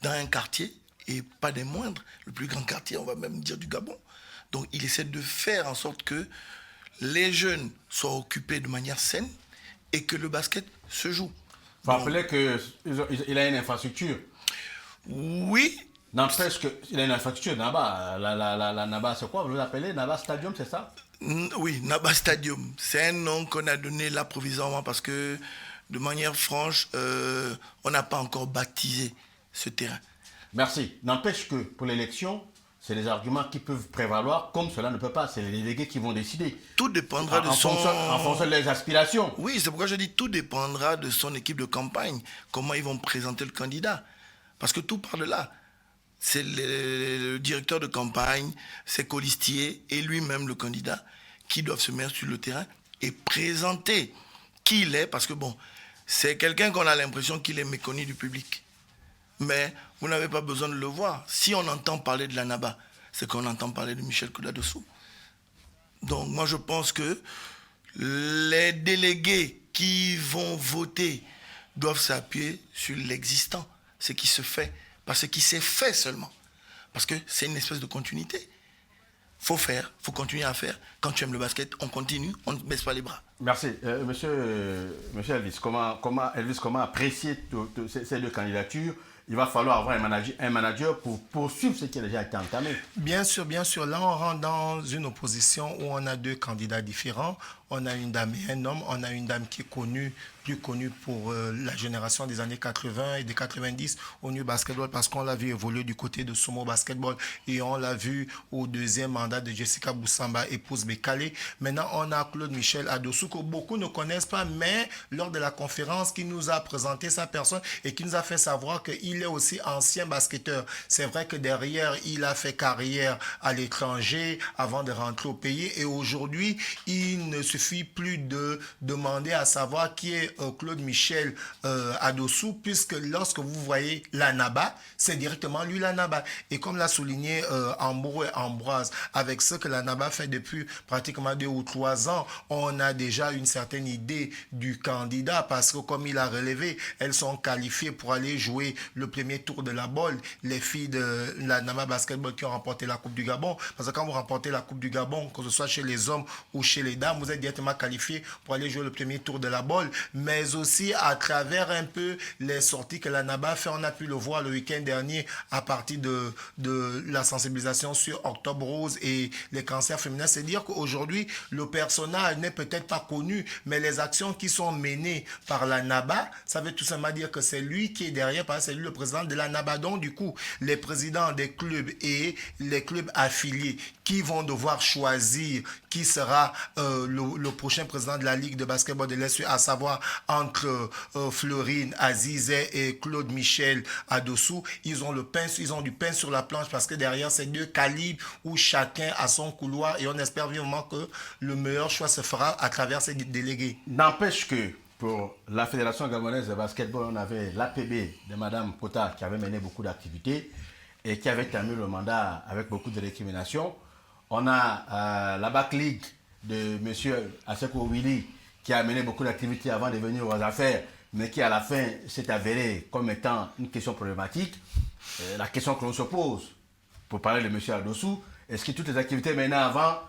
dans un quartier, et pas des moindres, le plus grand quartier, on va même dire, du Gabon. Donc il essaie de faire en sorte que les jeunes soient occupés de manière saine et que le basket se joue. Vous rappelez qu'il a une infrastructure. Oui. N'empêche qu'il a une infrastructure. NABA, la NABA, c'est quoi? Vous l'appelez NABA Stadium, c'est ça? Oui, NABA Stadium. C'est un nom qu'on a donné là provisoirement parce que, de manière franche, on n'a pas encore baptisé ce terrain. Merci. N'empêche que pour l'élection, c'est les arguments qui peuvent prévaloir, comme cela ne peut pas. C'est les délégués qui vont décider. Tout dépendra de son... En fonction de leurs aspirations. Oui, c'est pourquoi je dis tout dépendra de son équipe de campagne. Comment ils vont présenter le candidat. Parce que tout part de là. C'est le directeur de campagne, ses colistiers et lui-même le candidat qui doivent se mettre sur le terrain et présenter qui il est. Parce que bon, c'est quelqu'un qu'on a l'impression qu'il est méconnu du public. Mais vous n'avez pas besoin de le voir. Si on entend parler de la NABA, c'est qu'on entend parler de Michel Koudadossou. Donc moi je pense que les délégués qui vont voter doivent s'appuyer sur l'existant, ce qui se fait, pas ce qui s'est fait seulement. Parce que c'est une espèce de continuité. Il faut faire, il faut continuer à faire. Quand tu aimes le basket, on continue, on ne baisse pas les bras. Merci. Monsieur Elvis, comment apprécier ces deux candidatures? Il va falloir avoir un manager pour poursuivre ce qui a déjà été entamé. Bien sûr, bien sûr. Là, on rentre dans une opposition où on a deux candidats différents. On a une dame et un homme. On a une dame qui est connue, plus connue pour la génération des années 80 et des 90 au New Basketball parce qu'on l'a vu évoluer du côté de Sumo Basketball et on l'a vu au deuxième mandat de Jessica Boussamba, épouse Bekale. Maintenant, on a Claude Michel Adossou que beaucoup ne connaissent pas, mais lors de la conférence, qui nous a présenté sa personne et qui nous a fait savoir qu'il est aussi ancien basketteur. C'est vrai que derrière, il a fait carrière à l'étranger avant de rentrer au pays et aujourd'hui, il ne suffit plus de demander à savoir qui est Claude Michel Adossou, puisque lorsque vous voyez la NABA, c'est directement lui la NABA. Et comme l'a souligné Ambroise, avec ce que la NABA fait depuis pratiquement 2 ou 3 ans, on a déjà une certaine idée du candidat, parce que comme il a relevé, elles sont qualifiées pour aller jouer le premier tour de la bolle, les filles de la NABA Basketball qui ont remporté la Coupe du Gabon, parce que quand vous remportez la Coupe du Gabon, que ce soit chez les hommes ou chez les dames, vous êtes directement qualifié pour aller jouer le premier tour de la bolle, mais aussi à travers un peu les sorties que la NABA fait. On a pu le voir le week-end dernier à partir de la sensibilisation sur Octobre Rose et les cancers féminins. C'est dire qu'aujourd'hui, le personnage n'est peut-être pas connu, mais les actions qui sont menées par la NABA, ça veut tout simplement dire que c'est lui qui est derrière, parce que c'est lui le président de la NABA. Donc du coup, les présidents des clubs et les clubs affiliés qui vont devoir choisir qui sera le prochain président de la Ligue de basketball de l'Est, à savoir entre Florine Azizé et Claude Michel Adossou, ils ont du pain sur la planche parce que derrière ces deux calibres où chacun a son couloir et on espère vivement que le meilleur choix se fera à travers ces délégués. N'empêche que pour la Fédération gabonaise de basketball, on avait l'APB de Mme Kota qui avait mené beaucoup d'activités et qui avait terminé le mandat avec beaucoup de récriminations. On a la Back League de M. Aseko Willy qui a mené beaucoup d'activités avant de venir aux affaires, mais qui à la fin s'est avéré comme étant une question problématique. La question que l'on se pose, pour parler de M. Adossou, est-ce que toutes les activités menées avant,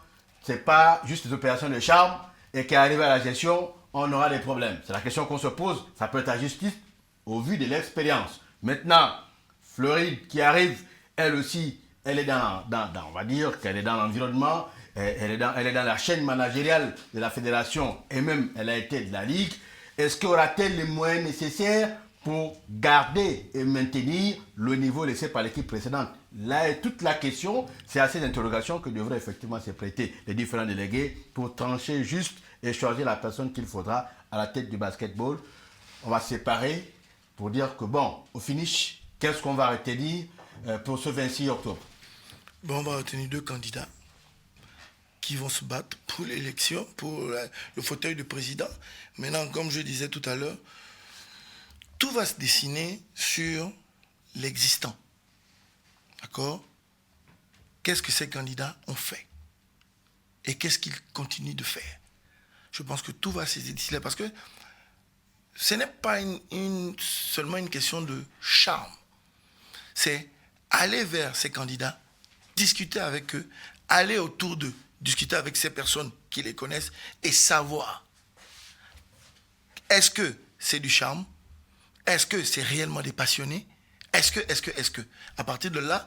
ce n'est pas juste des opérations de charme et qu'arrivé à la gestion, on aura des problèmes? C'est la question qu'on se pose. Ça peut être à justice au vu de l'expérience. Maintenant, Floride qui arrive, elle aussi, elle est on va dire qu'elle est dans l'environnement, elle est dans la chaîne managériale de la fédération et même elle a été de la Ligue. Est-ce qu'aura-t-elle les moyens nécessaires pour garder et maintenir le niveau laissé par l'équipe précédente? Là est toute la question. C'est à ces interrogations que devraient effectivement se prêter les différents délégués pour trancher juste et choisir la personne qu'il faudra à la tête du basketball. On va se séparer pour dire que bon, au finish, qu'est-ce qu'on va retenir pour ce 26 octobre? Bon, on va retenir 2 candidats qui vont se battre pour l'élection, pour le fauteuil de président. Maintenant, comme je disais tout à l'heure, tout va se dessiner sur l'existant. D'accord? Qu'est-ce que ces candidats ont fait? Et qu'est-ce qu'ils continuent de faire? Je pense que tout va se dessiner parce que ce n'est pas seulement une question de charme. C'est aller vers ces candidats, discuter avec eux, aller autour d'eux, discuter avec ces personnes qui les connaissent et savoir est-ce que c'est du charme? Est-ce que c'est réellement des passionnés? Est-ce que à partir de là,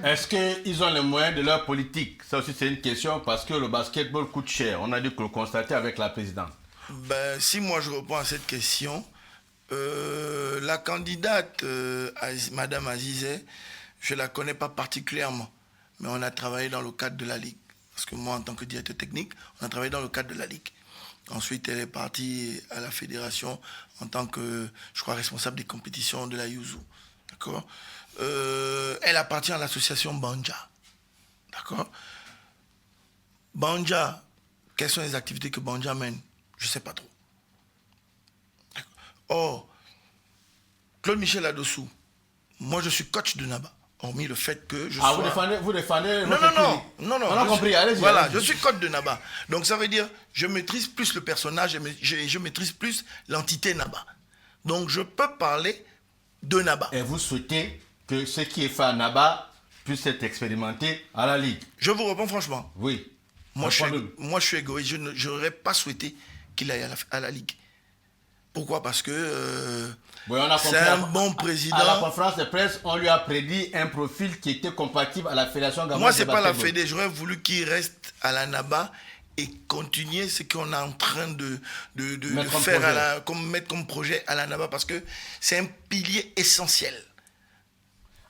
Est-ce qu'ils ont les moyens de leur politique? Ça aussi c'est une question parce que le basketball coûte cher. On a dû le constater avec la présidente. Ben, si moi je réponds à cette question, la candidate Madame Azizé, je ne la connais pas particulièrement, mais on a travaillé dans le cadre de la Ligue. Parce que moi, en tant que directeur technique, on a travaillé dans le cadre de la Ligue. Ensuite, elle est partie à la fédération en tant que, je crois, responsable des compétitions de la Yuzu. D'accord? Elle appartient à l'association Banja. D'accord? Banja, quelles sont les activités que Banja mène? Je ne sais pas trop. Or, Claude Michel Adossou, moi je suis coach de Naba, hormis le fait que je sois... Vous défendez Non, on a compris, allez-y. Voilà, je suis coach de Naba. Donc ça veut dire, je maîtrise plus le personnage, je maîtrise plus l'entité Naba. Donc je peux parler de Naba. Et vous souhaitez que ce qui est fait à Naba puisse être expérimenté à la Ligue? Je vous réponds franchement. Oui. Moi je suis égoïste, je n'aurais pas souhaité qu'il aille à la Ligue. Pourquoi? Parce que c'est un bon président. À la conférence de presse, on lui a prédit un profil qui était compatible à la Fédération gabonaise. Moi, ce n'est pas la Fédé. J'aurais voulu qu'il reste à la Naba et continuer ce qu'on est en train de faire, mettre comme projet à la Naba, parce que c'est un pilier essentiel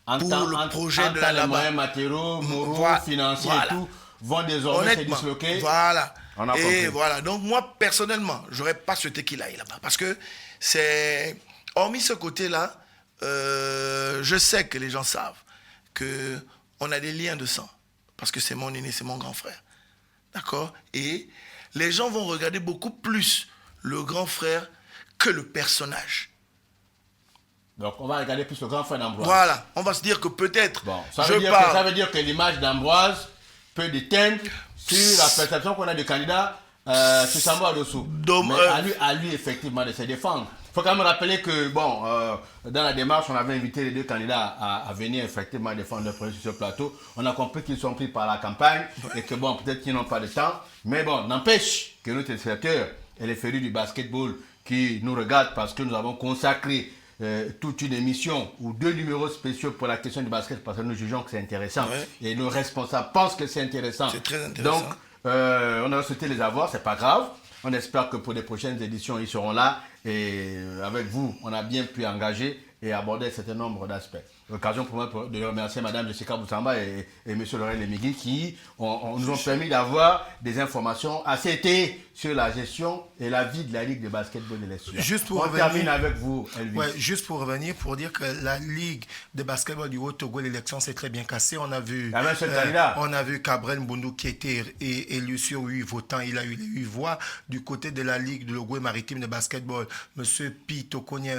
pour le projet de la Naba. Les moyens matériaux, moraux, financiers et tout vont désormais se disloquer. Voilà. Et voilà, donc moi personnellement, j'aurais pas souhaité qu'il aille là-bas parce que c'est, hormis ce côté-là, je sais que les gens savent que on a des liens de sang parce que c'est mon aîné, c'est mon grand frère, d'accord? Et les gens vont regarder beaucoup plus le grand frère que le personnage. Donc on va regarder plus le grand frère d'Ambroise. Voilà, on va se dire que peut-être. Bon, ça veut dire que l'image d'Ambroise peut déteindre sur la perception qu'on a du candidat sur Sambo Adossou. Mais à lui effectivement de se défendre. Il faut quand même rappeler que dans la démarche, on avait invité les 2 candidats à venir effectivement défendre leur projet sur ce plateau. On a compris qu'ils sont pris par la campagne et que peut-être qu'ils n'ont pas de temps. Mais bon, n'empêche que nos téléspectateurs et les férus du basketball qui nous regardent parce que nous avons consacré toute une émission ou 2 numéros spéciaux pour la question du basket parce que nous jugeons que c'est intéressant et nos responsables pensent que c'est intéressant. C'est très intéressant. Donc, on a souhaité les avoir, c'est pas grave. On espère que pour les prochaines éditions, ils seront là et avec vous, on a bien pu engager et aborder un certain nombre d'aspects. l'occasion pour moi de remercier Mme Jessica Boussamba et M. Laurent Lemigui qui nous ont permis d'avoir des informations assez étayées sur la gestion et la vie de la Ligue de basketball de l'Estuaire. On termine avec vous, Elvis. Ouais, juste pour revenir, pour dire que la Ligue de basketball du Haut-Togo, l'élection s'est très bien cassée. On a vu Cabrel Mbundu qui était élu sur 8 votants. Il a eu les 8 voix. Du côté de la Ligue de l'Ogooué maritime de basketball, M. Pito Kogne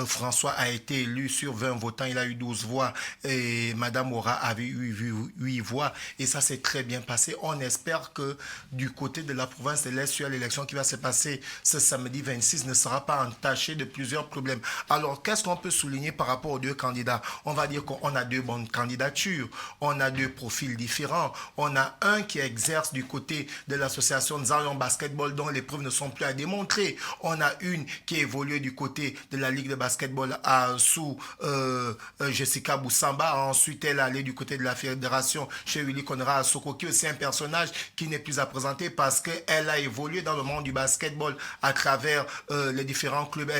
François a été élu sur 20 votants. Il a eu 12 voix. Et Mme Ora avait eu 8 voix. Et ça s'est très bien passé. On espère que du côté de la province de l'Estuaire, l'élection qui va se passer ce samedi 26 ne sera pas entachée de plusieurs problèmes. Alors, qu'est-ce qu'on peut souligner par rapport aux deux candidats? On va dire qu'on a deux bonnes candidatures. On a deux profils différents. On a un qui exerce du côté de l'association Zion Basketball dont les preuves ne sont plus à démontrer. On a une qui évolue du côté de la Ligue de basketball sous Jessica Boussamba. Ensuite, elle est allée du côté de la fédération chez Willy Konra Asoko, qui est aussi un personnage qui n'est plus à présenter parce qu'elle a évolué dans le monde du basketball à travers les différents clubs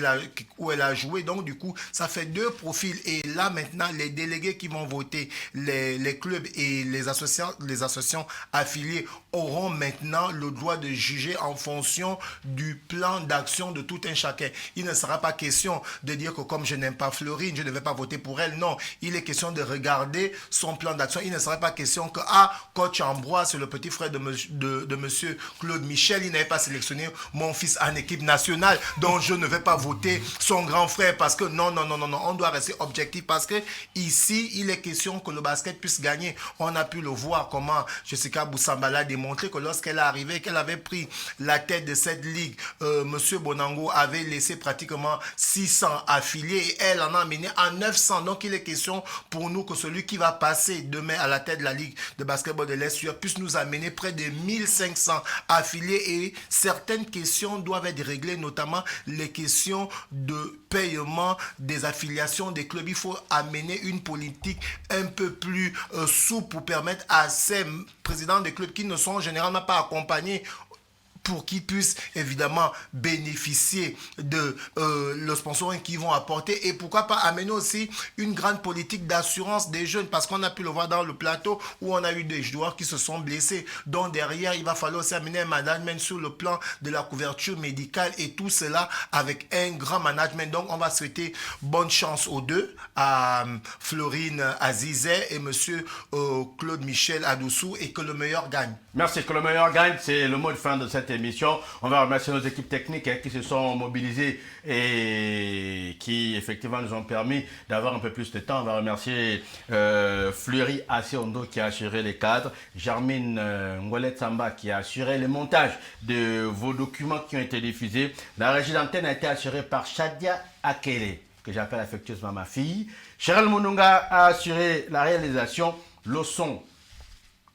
où elle a joué. Donc, du coup, ça fait deux profils. Et là, maintenant, les délégués qui vont voter, les clubs et les associations affiliées auront maintenant le droit de juger en fonction du plan d'action de tout un chacun. Il ne sera pas question de dire que comme je n'aime pas Florine, je ne vais pas voter pour elle. Non, il est question de regarder son plan d'action. Il ne sera pas question que, coach Ambroise, c'est le petit frère de monsieur Claude Michel, il n'avait pas sélectionné mon fils en équipe nationale, donc je ne vais pas voter son grand frère parce que non, on doit rester objectif parce que ici, il est question que le basket puisse gagner. On a pu le voir comment Jessica Boussamba l'a démontré que lorsqu'elle est arrivée, qu'elle avait pris la tête de cette ligue, monsieur Bonango avait laissé pratiquement 600 affiliés et elle en a amené à 900. Donc, il est question pour nous que celui qui va passer demain à la tête de la Ligue de basketball de l'Estuaire puisse nous amener près de 1500 affiliés et certaines questions doivent être réglées, notamment les questions de paiement des affiliations des clubs. Il faut amener une politique un peu plus souple pour permettre à ces présidents des clubs qui ne sont généralement pas accompagnés pour qu'ils puissent évidemment bénéficier de le sponsoring qu'ils vont apporter et pourquoi pas amener aussi une grande politique d'assurance des jeunes parce qu'on a pu le voir dans le plateau où on a eu des joueurs qui se sont blessés. Donc derrière, il va falloir aussi amener un management sur le plan de la couverture médicale et tout cela avec un grand management. Donc on va souhaiter bonne chance aux deux, à Florine Azizet et monsieur Claude Michel Adoussou et que le meilleur gagne. Merci, que le meilleur gagne, c'est le mot de fin de cette émission. On va remercier nos équipes techniques qui se sont mobilisées et qui effectivement nous ont permis d'avoir un peu plus de temps. On va remercier Fleury Asiondo qui a assuré les cadres, Germine Ngolet Samba qui a assuré le montage de vos documents qui ont été diffusés. La régie d'antenne a été assurée par Shadia Akele, que j'appelle affectueusement ma fille. Cheryl Mununga a assuré la réalisation, le son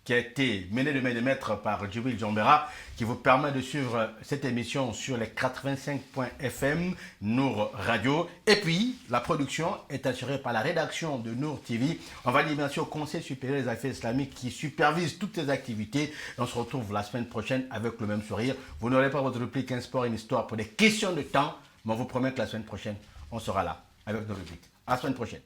qui a été mené de main de maître par Djibril Djambera, qui vous permet de suivre cette émission sur les 85.fm Nour Radio. Et puis, la production est assurée par la rédaction de Nour TV. On va dire merci au Conseil supérieur des affaires islamiques qui supervise toutes ces activités. On se retrouve la semaine prochaine avec le même sourire. Vous n'aurez pas votre réplique Un sport, une histoire pour des questions de temps, mais on vous promet que la semaine prochaine, on sera là avec nos répliques. À la semaine prochaine.